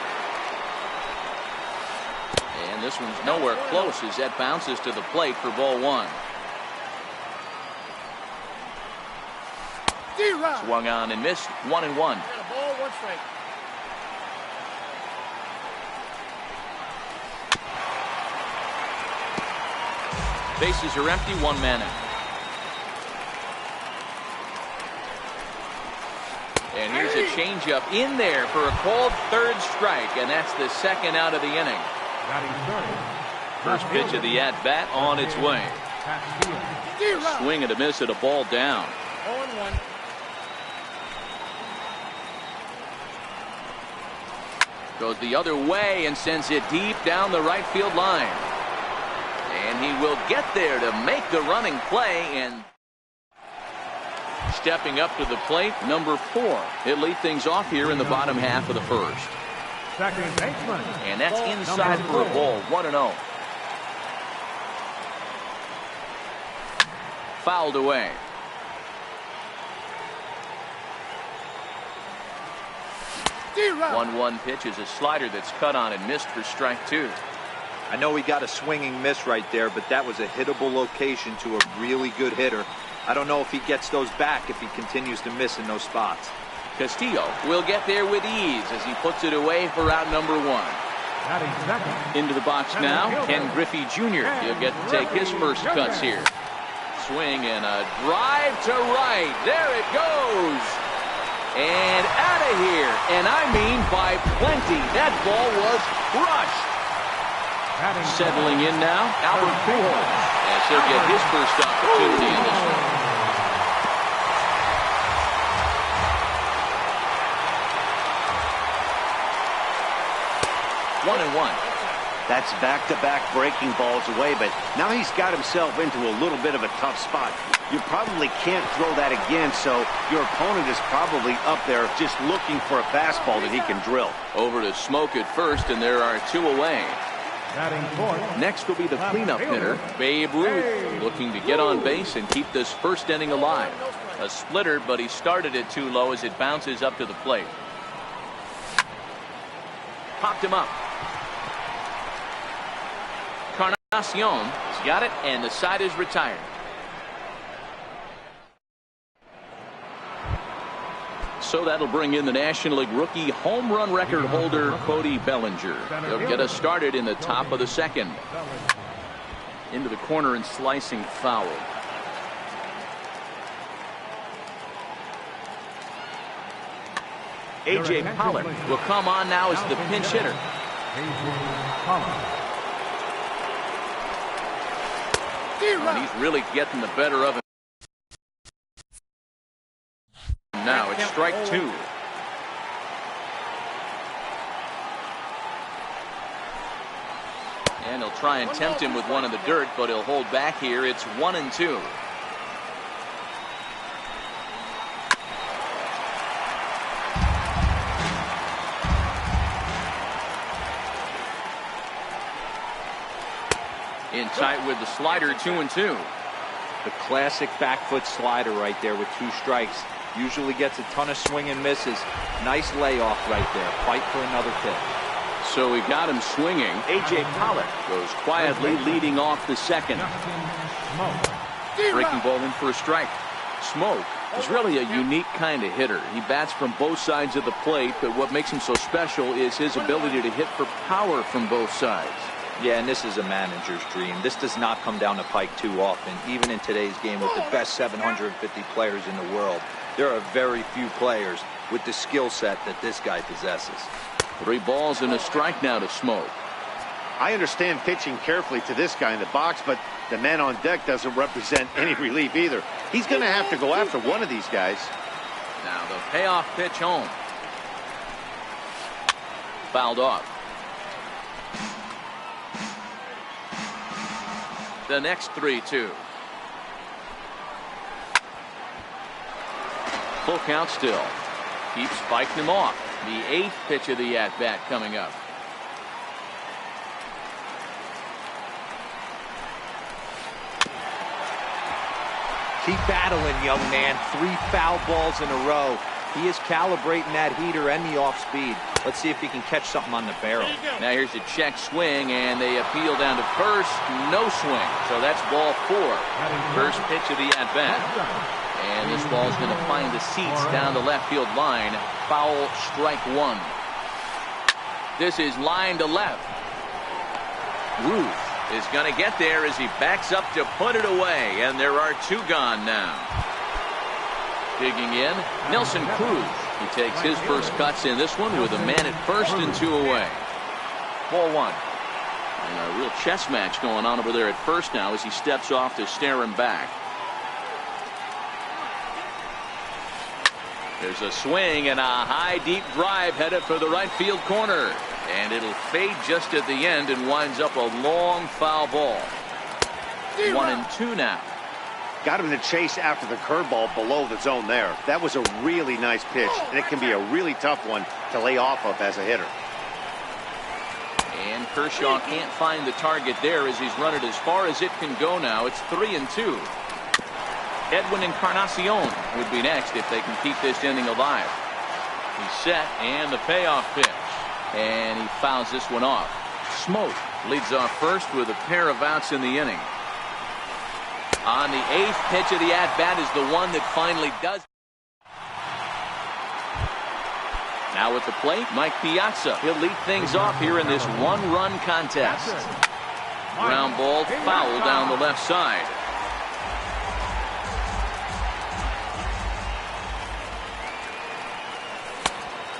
And this one's nowhere close as that bounces to the plate for ball one. Swung on and missed. 1-1. Ball, one strike. Bases are empty, one man out. And here's a changeup in there for a called third strike, and that's the second out of the inning. First pitch of the at-bat on its way. Swing and a miss at a ball down. 0-1. Goes the other way and sends it deep down the right field line. And he will get there to make the running play. And stepping up to the plate, number 4. He'll lead things off here in the bottom half of the first. second baseman. And that's inside for a ball. 1-0. Fouled away. One pitch is a slider that's cut on and missed for strike 2. I know he got a swinging miss right there, but that was a hittable location to a really good hitter. I don't know if he gets those back if he continues to miss in those spots. Castillo will get there with ease as he puts it away for out number 1. Into the box now, Ken Griffey Jr. He'll get to take his first cuts here. Swing and a drive to right. There it goes. And out of here. And I mean by plenty. That ball was crushed. Settling in now, Albert Pujols. As he'll get his first opportunity in this one. 1-1. That's back-to-back breaking balls away, but now he's got himself into a little bit of a tough spot. You probably can't throw that again, so your opponent is probably up there just looking for a fastball that he can drill. Over to Smoke at first, and there are 2 away. Next will be the cleanup hitter, Babe Ruth, looking to get on base and keep this first inning alive. A splitter, but he started it too low as it bounces up to the plate. Popped him up. Encarnacion has got it, and the side is retired. So that'll bring in the National League rookie home run record holder Cody Bellinger. He'll get us started in the top of the second. Into the corner and slicing foul. A.J. Pollock will come on now as the pinch hitter. And he's really getting the better of him. Now it's strike 2. And he'll try and tempt him with one in the dirt, but he'll hold back here. It's 1-2. In tight with the slider, 2-2. The classic back foot slider right there with 2 strikes. Usually gets a ton of swing and misses. Nice layoff right there. Fight for another pitch. So we got him swinging. A.J. Pollock goes quietly leading off the second. Breaking ball in for a strike. Smoke is really a unique kind of hitter. He bats from both sides of the plate, but what makes him so special is his ability to hit for power from both sides. Yeah, and this is a manager's dream. This does not come down the pike too often. Even in today's game with the best 750 players in the world, there are very few players with the skill set that this guy possesses. 3 balls and a strike now to Smoke. I understand pitching carefully to this guy in the box, but the man on deck doesn't represent any relief either. He's going to have to go after one of these guys. Now the payoff pitch home. Fouled off. The next 3-2. Full count still. Keeps spiking him off. The 8th pitch of the at-bat coming up. Keep battling, young man. 3 foul balls in a row. He is calibrating that heater and the off speed. Let's see if he can catch something on the barrel. Now here's a check swing, and they appeal down to first. No swing. So that's ball 4. First pitch of the at-bat. And this ball's going to find the seats down the left field line. Foul, strike 1. This is line to left. Ruth is going to get there as he backs up to put it away, and there are 2 gone now. Digging in, Nelson Cruz. He takes his first cuts in this one with a man at first and 2 away. Ball 1. And a real chess match going on over there at first now as he steps off to stare him back. There's a swing and a high deep drive headed for the right field corner. And it'll fade just at the end and winds up a long foul ball. 1-2 now. Got him to chase after the curveball below the zone there. That was a really nice pitch, and it can be a really tough one to lay off of as a hitter. And Kershaw can't find the target there as he's run it as far as it can go now. It's 3-2. Edwin Encarnacion would be next if they can keep this inning alive. He's set, and the payoff pitch. And he fouls this one off. Smoke leads off first with a pair of outs in the inning. On the 8th pitch of the at-bat is the one that finally does. Now at the plate, Mike Piazza. He'll lead things off here in this 1-run contest. Ground ball foul down the left side.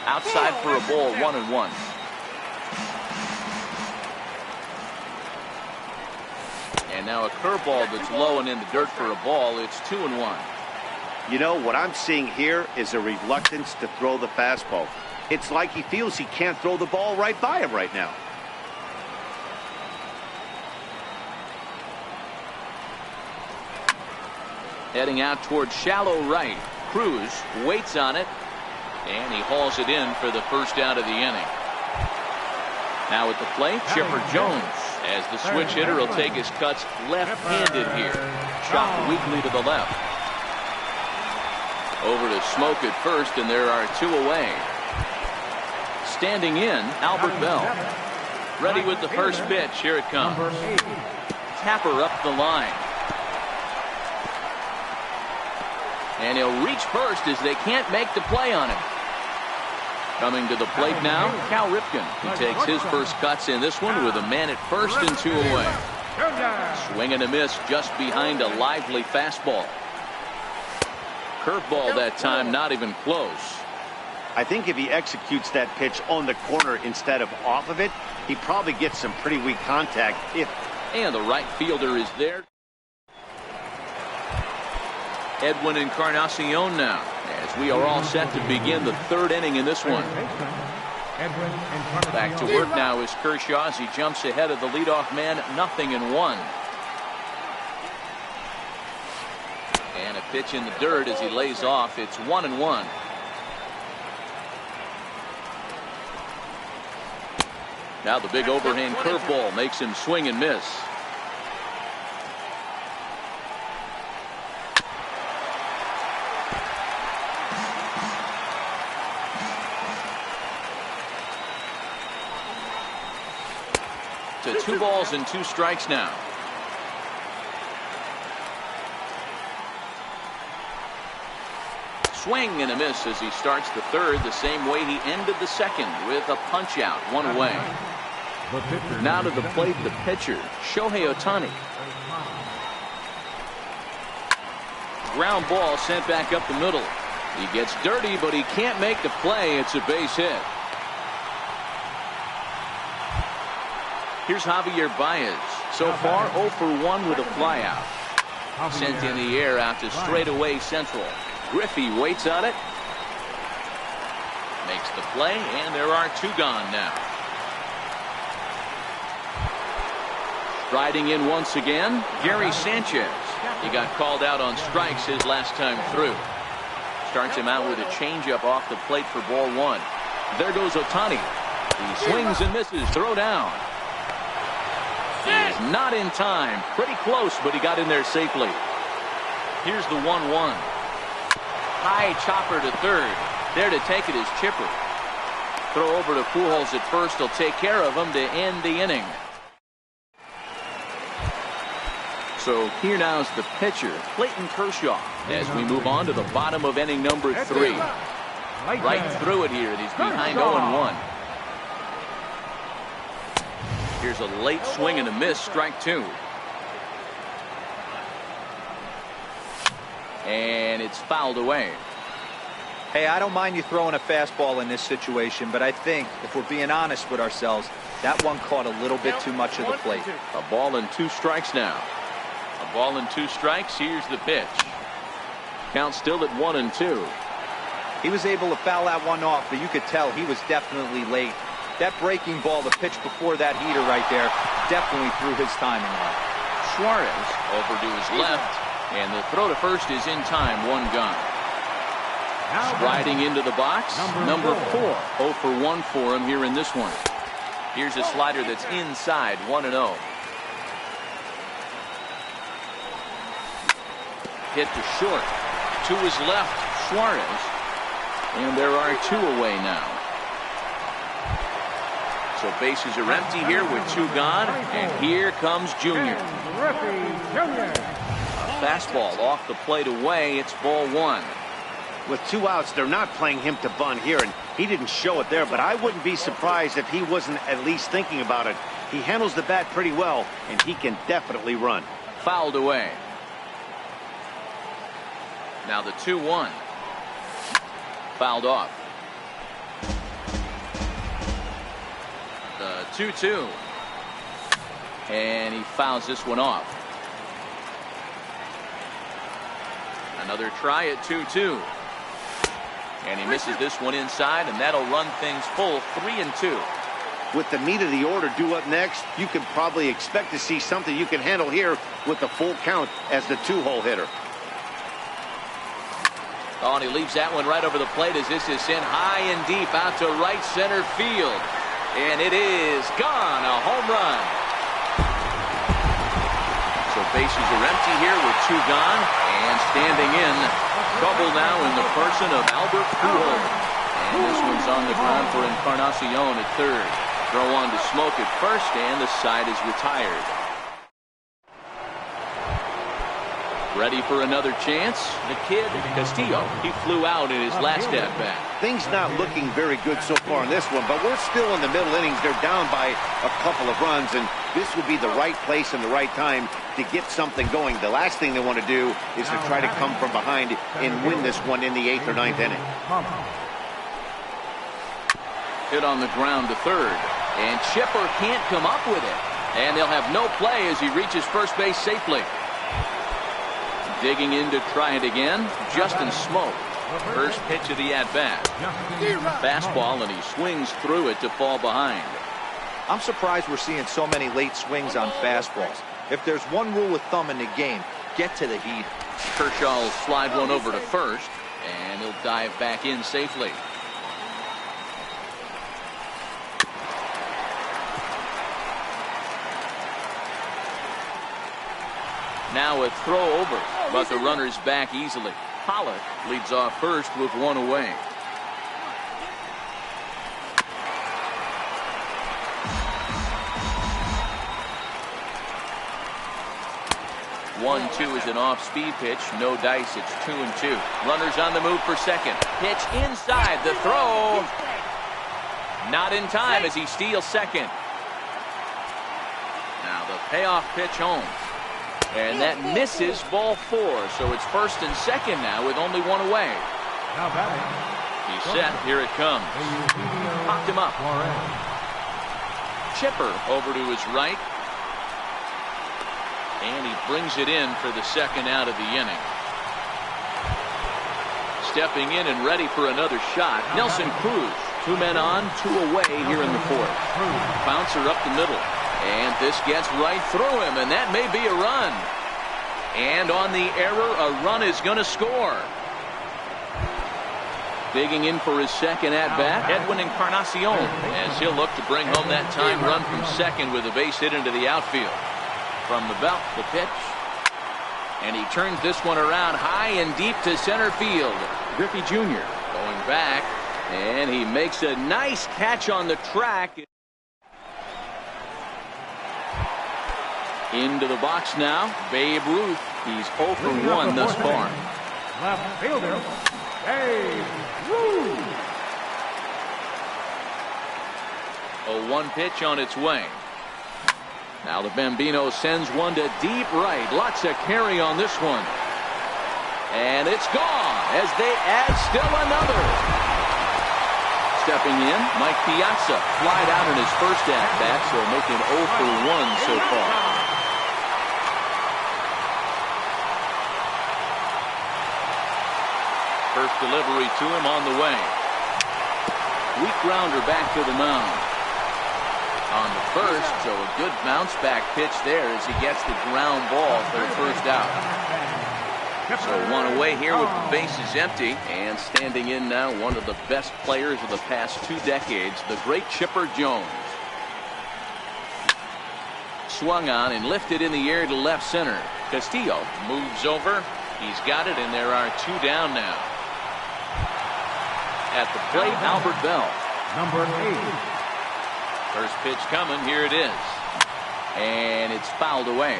Outside for a ball, 1-1. And now a curveball that's low and in the dirt for a ball. It's 2-1. You know, what I'm seeing here is a reluctance to throw the fastball. It's like he feels he can't throw the ball right by him right now. Heading out towards shallow right. Cruz waits on it. And he hauls it in for the first out of the inning. Now at the plate, Chipper Jones. As the switch hitter will take his cuts left-handed here. Shot weakly to the left. Over to Smoke at first, and there are 2 away. Standing in, Albert Bell. Ready with the first pitch. Here it comes. Tapper up the line. And he'll reach first as they can't make the play on him. Coming to the plate now, Cal Ripken. He takes his first cuts in this one with a man at first and 2 away. Swing and a miss just behind a lively fastball. Curveball that time, not even close. I think if he executes that pitch on the corner instead of off of it, he probably gets some pretty weak contact. And the right fielder is there. Edwin Encarnacion now, as we are all set to begin the 3rd inning in this one. Back to work now is Kershaw as he jumps ahead of the leadoff man, 0-1. And a pitch in the dirt as he lays off. It's 1-1. Now the big overhand curveball makes him swing and miss. To 2 balls and 2 strikes now. Swing and a miss as he starts the 3rd the same way he ended the 2nd with a punch out, 1 away. Now to the plate, the pitcher, Shohei Ohtani. Ground ball sent back up the middle. He gets dirty, but he can't make the play. It's a base hit. Here's Javier Baez. So far, 0 for 1 with a flyout. Sent in the air out to straightaway central. Griffey waits on it. Makes the play, and there are 2 gone now. Striding in once again, Gary Sanchez. He got called out on strikes his last time through. Starts him out with a changeup off the plate for ball 1. There goes Ohtani. He swings and misses. Throw down. He is not in time. Pretty close, but he got in there safely. Here's the 1-1. High chopper to third. There to take it is Chipper. Throw over to Pujols at first. He'll take care of him to end the inning. So here now is the pitcher, Clayton Kershaw, as we move on to the bottom of inning number 3. Right through it here. He's behind 0-1. Here's a late swing and a miss, strike 2. And it's fouled away. Hey, I don't mind you throwing a fastball in this situation, but I think, if we're being honest with ourselves, that one caught a little bit too much of the plate. A ball and 2 strikes now. A ball and 2 strikes. Here's the pitch. Count still at 1-2. He was able to foul that one off, but you could tell he was definitely late. That breaking ball, the pitch before that heater right there, definitely threw his timing off. Suarez over to his left, and the throw to first is in time. 1 gone. Striding into the box, number 4. 0 for 1 for him here in this one. Here's a slider that's inside. 1-0. Hit to short. To his left, Suarez. And there are 2 away now. So bases are empty here with 2 gone. And here comes Junior. A fastball off the plate away. It's ball 1. With 2 outs, they're not playing him to bunt here, and he didn't show it there, but I wouldn't be surprised if he wasn't at least thinking about it. He handles the bat pretty well, and he can definitely run. Fouled away. Now the 2-1. Fouled off. The 2-2. And he fouls this one off. Another try at 2-2. And he misses this one inside, and that'll run things full. 3-2. With the meat of the order due up next, you can probably expect to see something you can handle here with the full count as the 2-hole hitter. Oh, and he leaves that one right over the plate as this is sent high and deep out to right center field. And it is gone. A home run. So bases are empty here with 2 gone. And standing in, double now in the person of Albert Pujols. And this one's on the ground for Encarnacion at third. Throw on to Smoke at first, and the side is retired. Ready for another chance? The kid, Castillo, he flew out in his last at-bat. Things not looking very good so far in this one, but we're still in the middle innings. They're down by a couple of runs, and this would be the right place and the right time to get something going. The last thing they want to do is to try to come from behind and win this one in the 8th or 9th inning. Hit on the ground to third, and Chipper can't come up with it. And they'll have no play as he reaches first base safely. Digging in to try it again, Justin Smoke. First pitch of the at-bat. Fastball, and he swings through it to fall behind. I'm surprised we're seeing so many late swings on fastballs. If there's one rule of thumb in the game, get to the heat. Kershaw will slide one over to first, and he'll dive back in safely. Now a throw over, but the runner's back easily. Pollock leads off first with 1 away. One-two is an off-speed pitch. No dice. It's 2-2. Runners on the move for second. Pitch inside. The throw. Not in time as he steals second. Now the payoff pitch home. And that misses ball 4. So it's first and second now with only 1 away. He's set. Here it comes. Popped him up. chipper over to his right. And he brings it in for the second out of the inning. Stepping in and ready for another shot, Nelson Cruz. 2 men on, 2 away here in the fourth. Bouncer up the middle. And this gets right through him, and that may be a run. And on the error, a run is going to score. Digging in for his second at-bat, Edwin Encarnacion, as he'll look to bring home that time run from second with a base hit into the outfield. From the belt, the pitch. And he turns this one around high and deep to center field. Griffey Jr. going back, and he makes a nice catch on the track. Into the box now, Babe Ruth. He's 0 for 1 thus far. Left fielder, Babe Ruth. A 1 pitch on its way. Now the Bambino sends one to deep right. Lots of carry on this one. And it's gone as they add still another. Stepping in, Mike Piazza flied out in his first at-bat, so making 0 for 1 so far. First delivery to him on the way. Weak grounder back to the mound. On the first, so a good bounce back pitch there as he gets the ground ball for the first out. So 1 away here with the bases empty, and standing in now one of the best players of the past 2 decades, the great Chipper Jones. Swung on and lifted in the air to left center. Castillo moves over. He's got it, and there are 2 down now. At the plate, Albert Bell. Number 8. First pitch coming, here it is. And it's fouled away.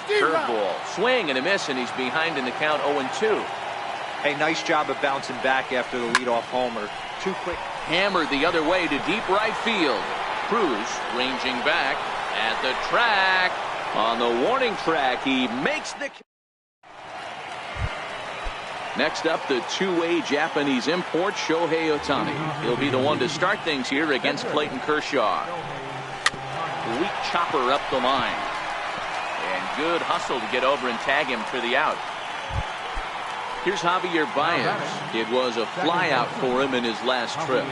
Curveball, swing and a miss, and he's behind in the count 0-2. Hey, nice job of bouncing back after the leadoff homer. Too quick. Hammered the other way to deep right field. Cruz ranging back at the track. On the warning track, he makes the... Next up, the 2-way Japanese import, Shohei Ohtani. He'll be the one to start things here against Clayton Kershaw. Weak chopper up the line. And good hustle to get over and tag him for the out. Here's Javier Baez. It was a fly out for him in his last trip.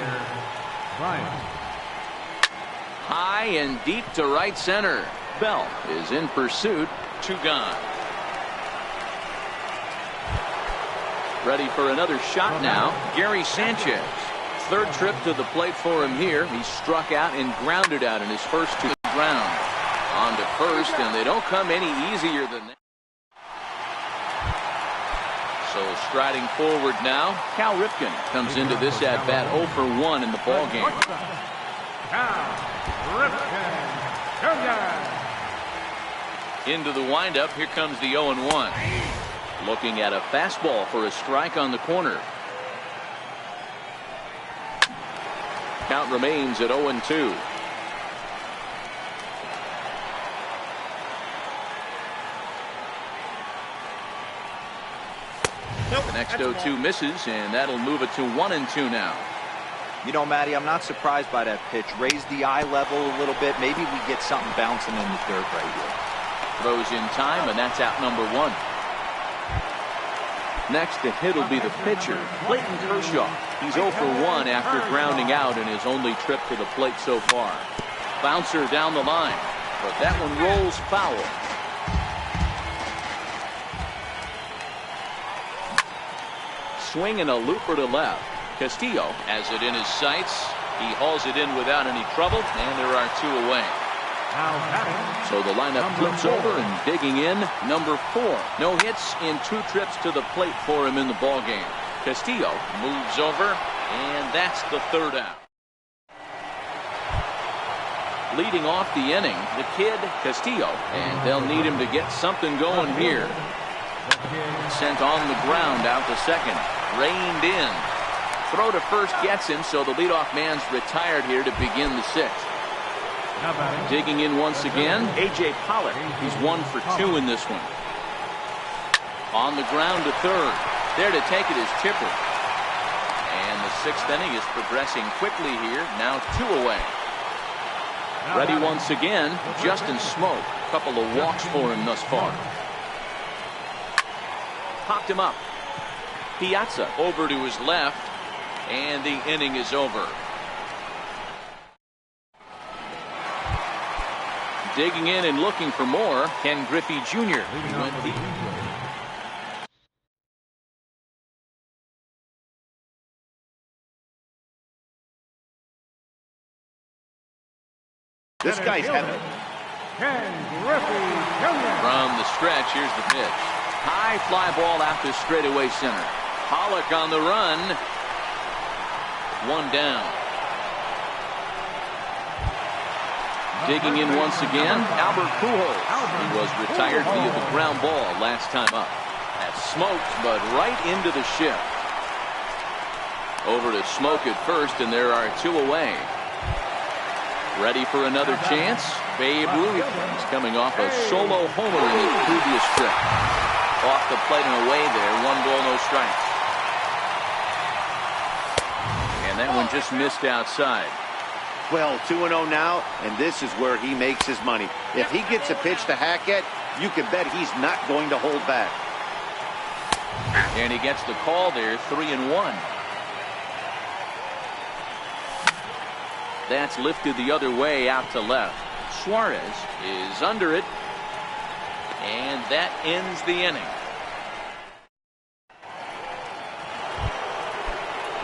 High and deep to right center. Bell is in pursuit. 2 gone. Ready for another shot now, Gary Sanchez. 3rd trip to the plate for him here. He struck out and grounded out in his first 2 ground. On to first, and they don't come any easier than that. So striding forward now, Cal Ripken comes into this at bat 0 for 1 in the ball game. Cal Ripken Jr. Into the windup, here comes the 0-1. Looking at a fastball for a strike on the corner. Count remains at 0-2. The next 0-2 misses, and that'll move it to 1-2 now. You know, Matty, I'm not surprised by that pitch. Raise the eye level a little bit. Maybe we get something bouncing in the dirt right here. Throws in time, and that's out number 1. Next to hit will be the pitcher, Clayton Kershaw. He's 0 for 1 after grounding out in his only trip to the plate so far. Bouncer down the line, but that one rolls foul. Swing and a looper to left. Castillo has it in his sights. He hauls it in without any trouble, and there are 2 away. So the lineup flips over, and digging in, number 4. No hits in 2 trips to the plate for him in the ballgame. Castillo moves over, and that's the 3rd out. Leading off the inning, the kid, Castillo, and they'll need him to get something going here. Sent on the ground out to second. Reined in. Throw to first gets him, so the leadoff man's retired here to begin the 6th. Digging in once again, A.J. Pollock. He's 1 for 2 in this one. On the ground to third. There to take it is Chipper. The sixth inning is progressing quickly here. Now 2 away. Ready once again, Justin Smoak. A couple of walks for him thus far. Popped him up. Piazza over to his left, and the inning is over. Digging in and looking for more, Ken Griffey Jr. went deep. This guy's having. Ken Griffey Jr. From the stretch, here's the pitch. High fly ball out to straightaway center. Pollock on the run. 1 down. Digging in once again, Albert Pujols. He was retired via the ground ball last time up. That's smoked, but right into the shift. Over to Smoak at first, and there are 2 away. Ready for another chance? Babe Ruth is coming off a solo homer in his previous trip. Off the plate and away there. 1 ball, no strikes. And that one just missed outside. Well, 2-0 now, and this is where he makes his money. If he gets a pitch to hack at, you can bet he's not going to hold back. And he gets the call there, 3-1. That's lifted the other way out to left. Suarez is under it, and that ends the inning.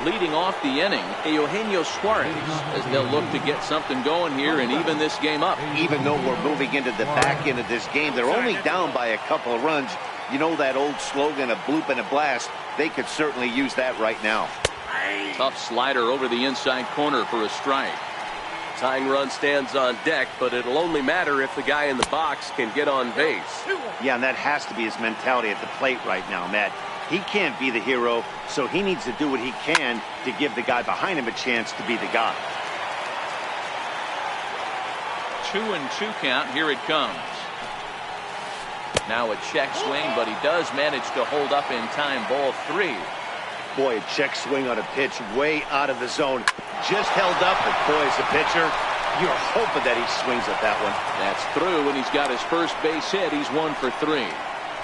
Leading off the inning, Eugenio Suarez, as they'll look to get something going here and even this game up. Even though we're moving into the back end of this game, they're only down by a couple of runs. You know that old slogan, a bloop and a blast? They could certainly use that right now. Tough slider over the inside corner for a strike. Tying run stands on deck, but it'll only matter if the guy in the box can get on base. Yeah, and that has to be his mentality at the plate right now, Matt. He can't be the hero, so he needs to do what he can to give the guy behind him a chance to be the guy. 2-2 count. Here it comes. Now a check swing, but he does manage to hold up in time. Ball 3. Boy, a check swing on a pitch way out of the zone. Just held up, but boy, as a pitcher, you're hoping that he swings at that one. That's through, and he's got his first base hit. He's 1 for 3.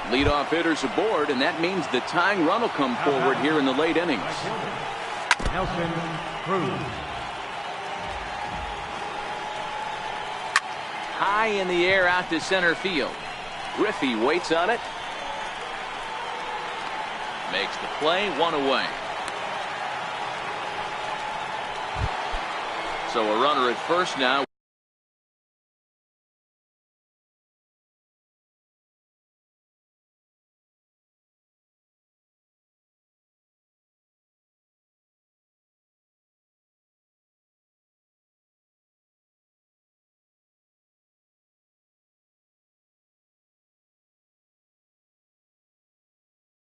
Leadoff hitters aboard, and that means the tying run will come forward here in the late innings. Nelson Cruz. High in the air out to center field. Griffey waits on it. Makes the play. 1 away. So a runner at first now.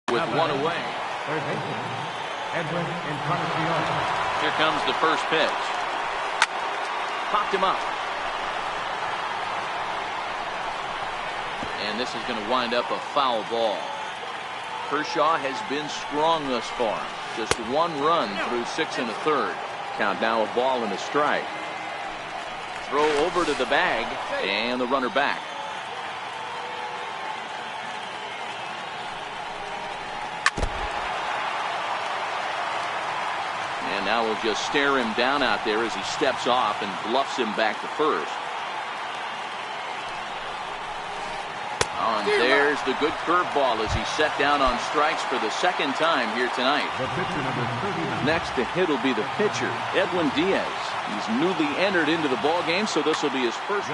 With 1 away. Third baseman, Edwin Encarnacion. Here comes the first pitch. Popped him up. And this is going to wind up a foul ball. Kershaw has been strong thus far. Just 1 run through 6 1/3. Count now a ball and a strike. Throw over to the bag, and the runner back. And now we'll just stare him down out there as he steps off and bluffs him back to first. Oh, and there's the good curveball as he's set down on strikes for the 2nd time here tonight. Next to hit will be the pitcher, Edwin Diaz. He's newly entered into the ball game, so this will be his first.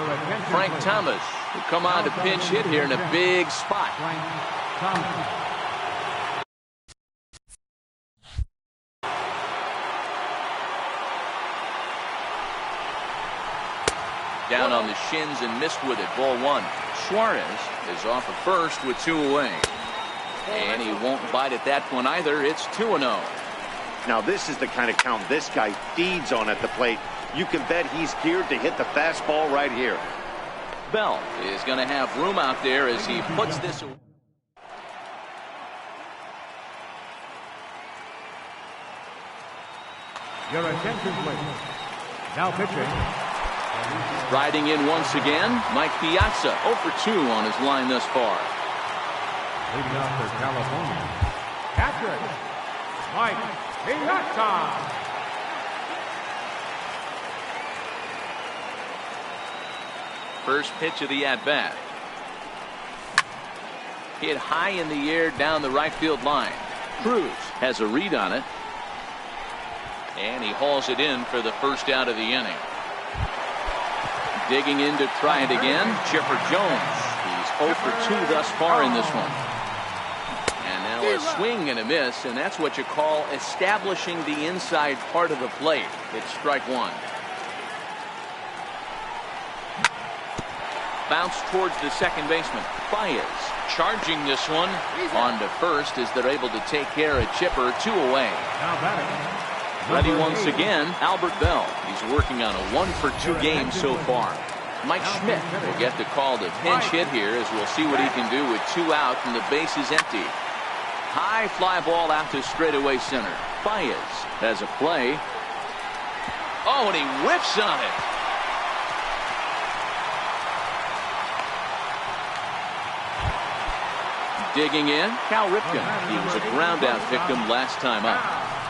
Frank Thomas will come on to pinch hit here in a big spot. Down on the shins and missed with it. Ball 1. Suarez is off at first with 2 away. And he won't bite at that one either. It's 2-0. Now this is the kind of count this guy feeds on at the plate. You can bet he's geared to hit the fastball right here. Bell is going to have room out there as he puts this away. Your attention, please. Now pitching. Riding in once again, Mike Piazza, 0 for 2 on his line thus far. Leading off for California, Patrick Mike Piazza. First pitch of the at-bat. Hit high in the air down the right field line. Cruz has a read on it. And he hauls it in for the first out of the inning. Digging in to try it again, Chipper Jones. He's 0 for 2 thus far in this one. And now a swing and a miss, and that's what you call establishing the inside part of the plate. It's strike one. Bounce towards the second baseman. Baez charging this one on to first as they're able to take care of Chipper. 2 away. Now batting. Ready once again, Albert Bell. He's working on a 1 for 2 game so far. Mike Schmidt will get the call to pinch hit here as we'll see what he can do with 2 out and the base is empty. High fly ball out to straightaway center. Baez has a play. Oh, and he whiffs on it. Digging in, Cal Ripken. He was a ground out victim last time up.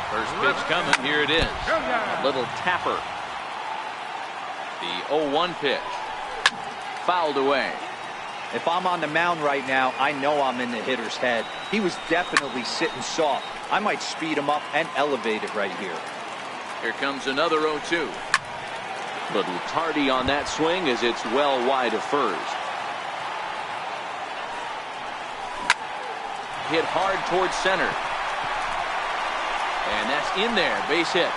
First pitch coming, here it is. A little tapper. The 0-1 pitch. Fouled away. If I'm on the mound right now, I know I'm in the hitter's head. He was definitely sitting soft. I might speed him up and elevate it right here. Here comes another 0-2. Little tardy on that swing as it's well wide of first. Hit hard towards center. And that's in there, base hit.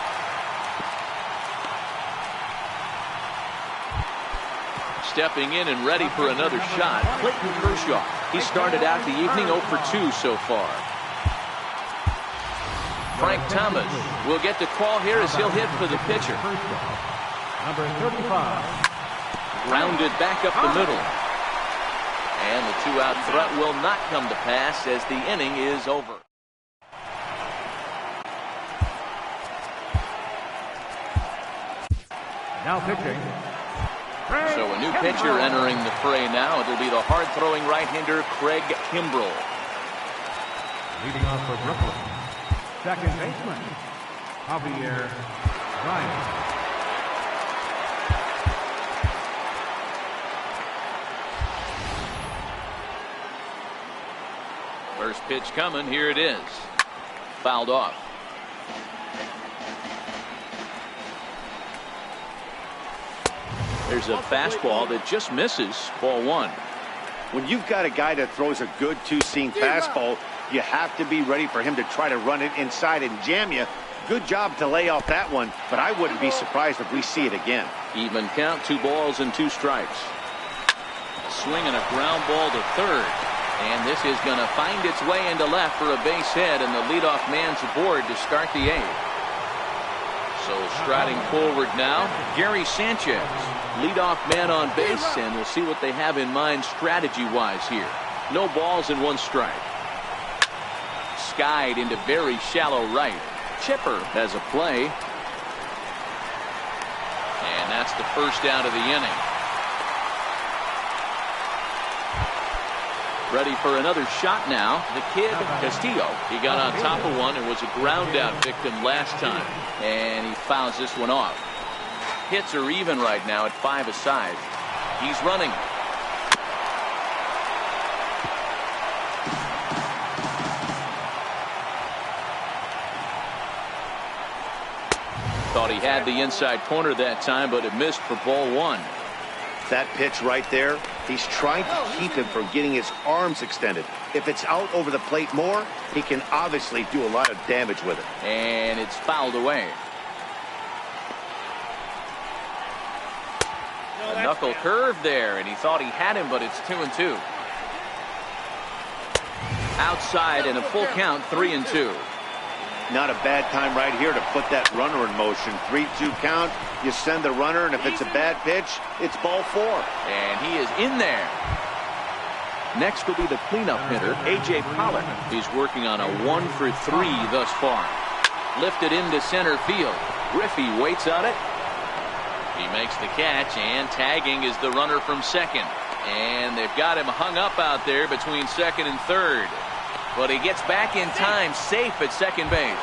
Stepping in and ready for another shot, Clayton Kershaw. He started out the evening 0 for 2 so far. Frank Thomas will get the call here as he'll hit for the pitcher. Number 35. Grounded back up the middle. And the 2-out threat will not come to pass as the inning is over. Now pitching. So a new pitcher entering the fray now. It'll be the hard-throwing right-hander Craig Kimbrell. Leading off for Brooklyn, second baseman, Javier Bryant. First pitch coming. Here it is. Fouled off. There's a fastball that just misses. Ball 1. When you've got a guy that throws a good two-seam fastball, you have to be ready for him to try to run it inside and jam you. Good job to lay off that one, but I wouldn't be surprised if we see it again. Even count, 2 balls and 2 strikes. A swing and a ground ball to third. And this is going to find its way into left for a base hit, and the leadoff man's aboard to start the 8th. So striding forward now, Gary Sanchez, leadoff man on base, and we'll see what they have in mind strategy-wise here. No balls and 1 strike. Skied into very shallow right. Chipper has a play. And that's the first out of the inning. Ready for another shot now. The kid, Castillo. He got on top of one and was a ground out victim last time. And he fouls this one off. Hits are even right now at 5 aside. He's running. Thought he had the inside corner that time, but it missed for ball 1. That pitch right there, he's trying to keep him from getting his arms extended. If it's out over the plate more, he can obviously do a lot of damage with it. And it's fouled away. A knuckle curve there, and he thought he had him, but it's 2-2. Outside and a full count, 3-2. Not a bad time right here to put that runner in motion. 3-2 count. You send the runner, and if it's a bad pitch, it's ball 4. And he is in there. Next will be the cleanup hitter, A.J. Pollock. He's working on a 1 for 3 thus far. Lifted into center field. Griffey waits on it. He makes the catch, and tagging is the runner from second. And they've got him hung up out there between second and third. But he gets back in time, safe at second base.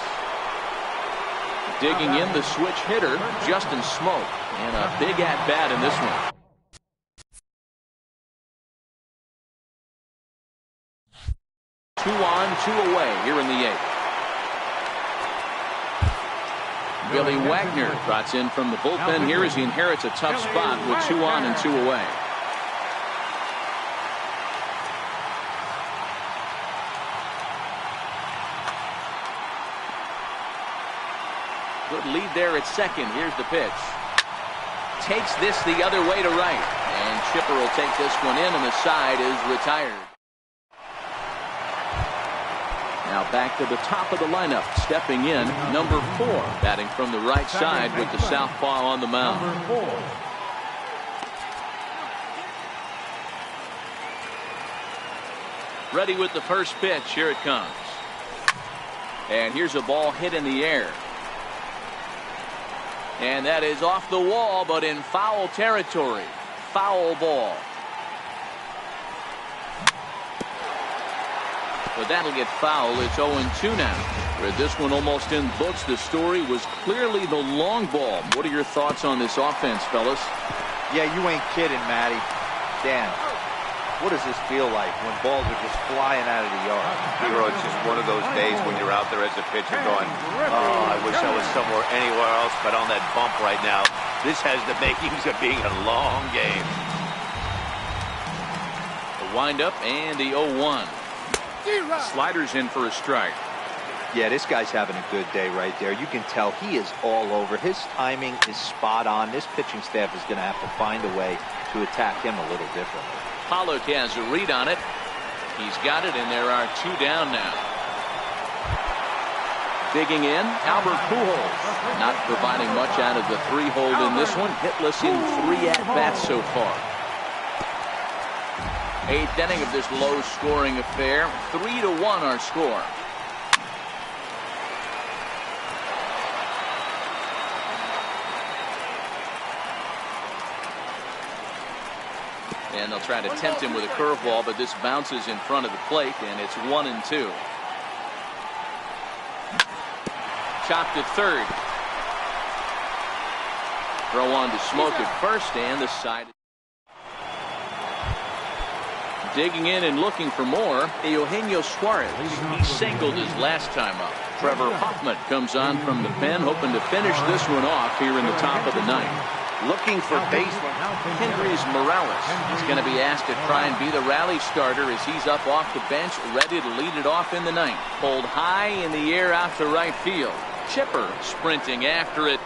Digging in the switch hitter, Justin Smoak. And a big at-bat in this one. Two on, two away here in the 8th. Billy Wagner trots in from the bullpen here as he inherits a tough spot with 2 on and 2 away. Good lead there at second. Here's the pitch. Takes this the other way to right. And Chipper will take this one in, and the side is retired. Now back to the top of the lineup. Stepping in, number 4. Batting from the right side with the southpaw on the mound. Ready with the first pitch. Here it comes. And here's a ball hit in the air. And that is off the wall, but in foul territory. Foul ball. But that'll get foul. It's 0-2 now. With this one almost in books, the story was clearly the long ball. What are your thoughts on this offense, fellas? Yeah, you ain't kidding, Matty. Dan, what does this feel like when balls are just flying out of the yard? Hero, it's just one of those days when you're out there as a pitcher going, oh, I wish I was somewhere anywhere else but on that bump right now. This has the makings of being a long game. The windup and the 0-1. Sliders in for a strike. Yeah, this guy's having a good day right there. You can tell he is all over. His timing is spot on. This pitching staff is going to have to find a way to attack him a little differently. Pollock has a read on it. He's got it, and there are 2 down now. Digging in, Albert Pujols. Not providing much out of the 3-hole in this one. Hitless in 3 at-bats so far. 8th inning of this low-scoring affair. 3-1 our score. And they'll try to tempt him with a curveball, but this bounces in front of the plate, and it's 1-2. Chopped at third. Throw on to Smoak at first, and the side. Digging in and looking for more, Eugenio Suarez. He singled his last time up. Trevor Hoffman comes on from the pen, hoping to finish this one off here in the top of the 9th. Looking for baseman Hendrys Morales. He's going to be asked to try and be the rally starter as he's up off the bench, ready to lead it off in the 9th. Pulled high in the air out to right field. Chipper sprinting after it,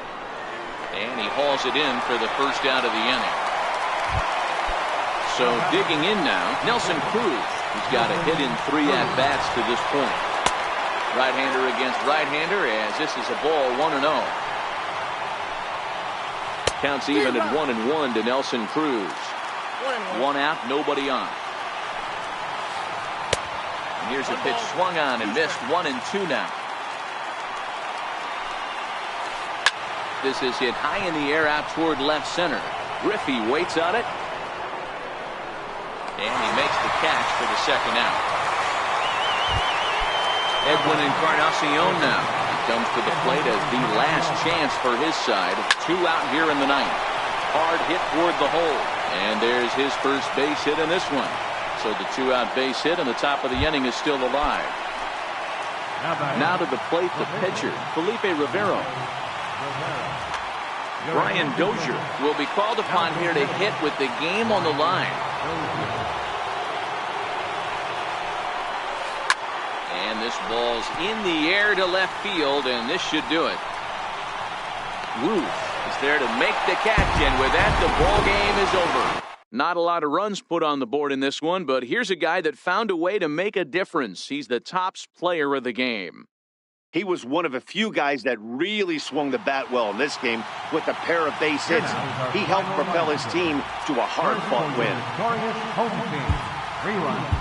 and he hauls it in for the first out of the inning. So digging in now, Nelson Cruz. He's got a hit in 3 at-bats to this point. Right-hander against right-hander, as this is a ball 1-0. Counts even at 1-1 to Nelson Cruz. 1 out, nobody on. And here's a pitch swung on and missed. 1-2 now. This is hit high in the air out toward left center. Griffey waits on it. And he makes the catch for the second out. Edwin Encarnacion now. He comes to the plate as the last chance for his side. 2 out here in the 9th. Hard hit toward the hole. And there's his first base hit in this one. So the 2-out base hit, and the top of the inning is still alive. Now to the plate, the pitcher, Felipe Rivero. Brian Dozier will be called upon here to hit with the game on the line. And this ball's in the air to left field, and this should do it. Ruth is there to make the catch, and with that, the ball game is over. Not a lot of runs put on the board in this one, but here's a guy that found a way to make a difference. He's the tops player of the game. He was one of a few guys that really swung the bat well in this game with a pair of base hits. He helped propel his team to a hard-fought win. 3 runs.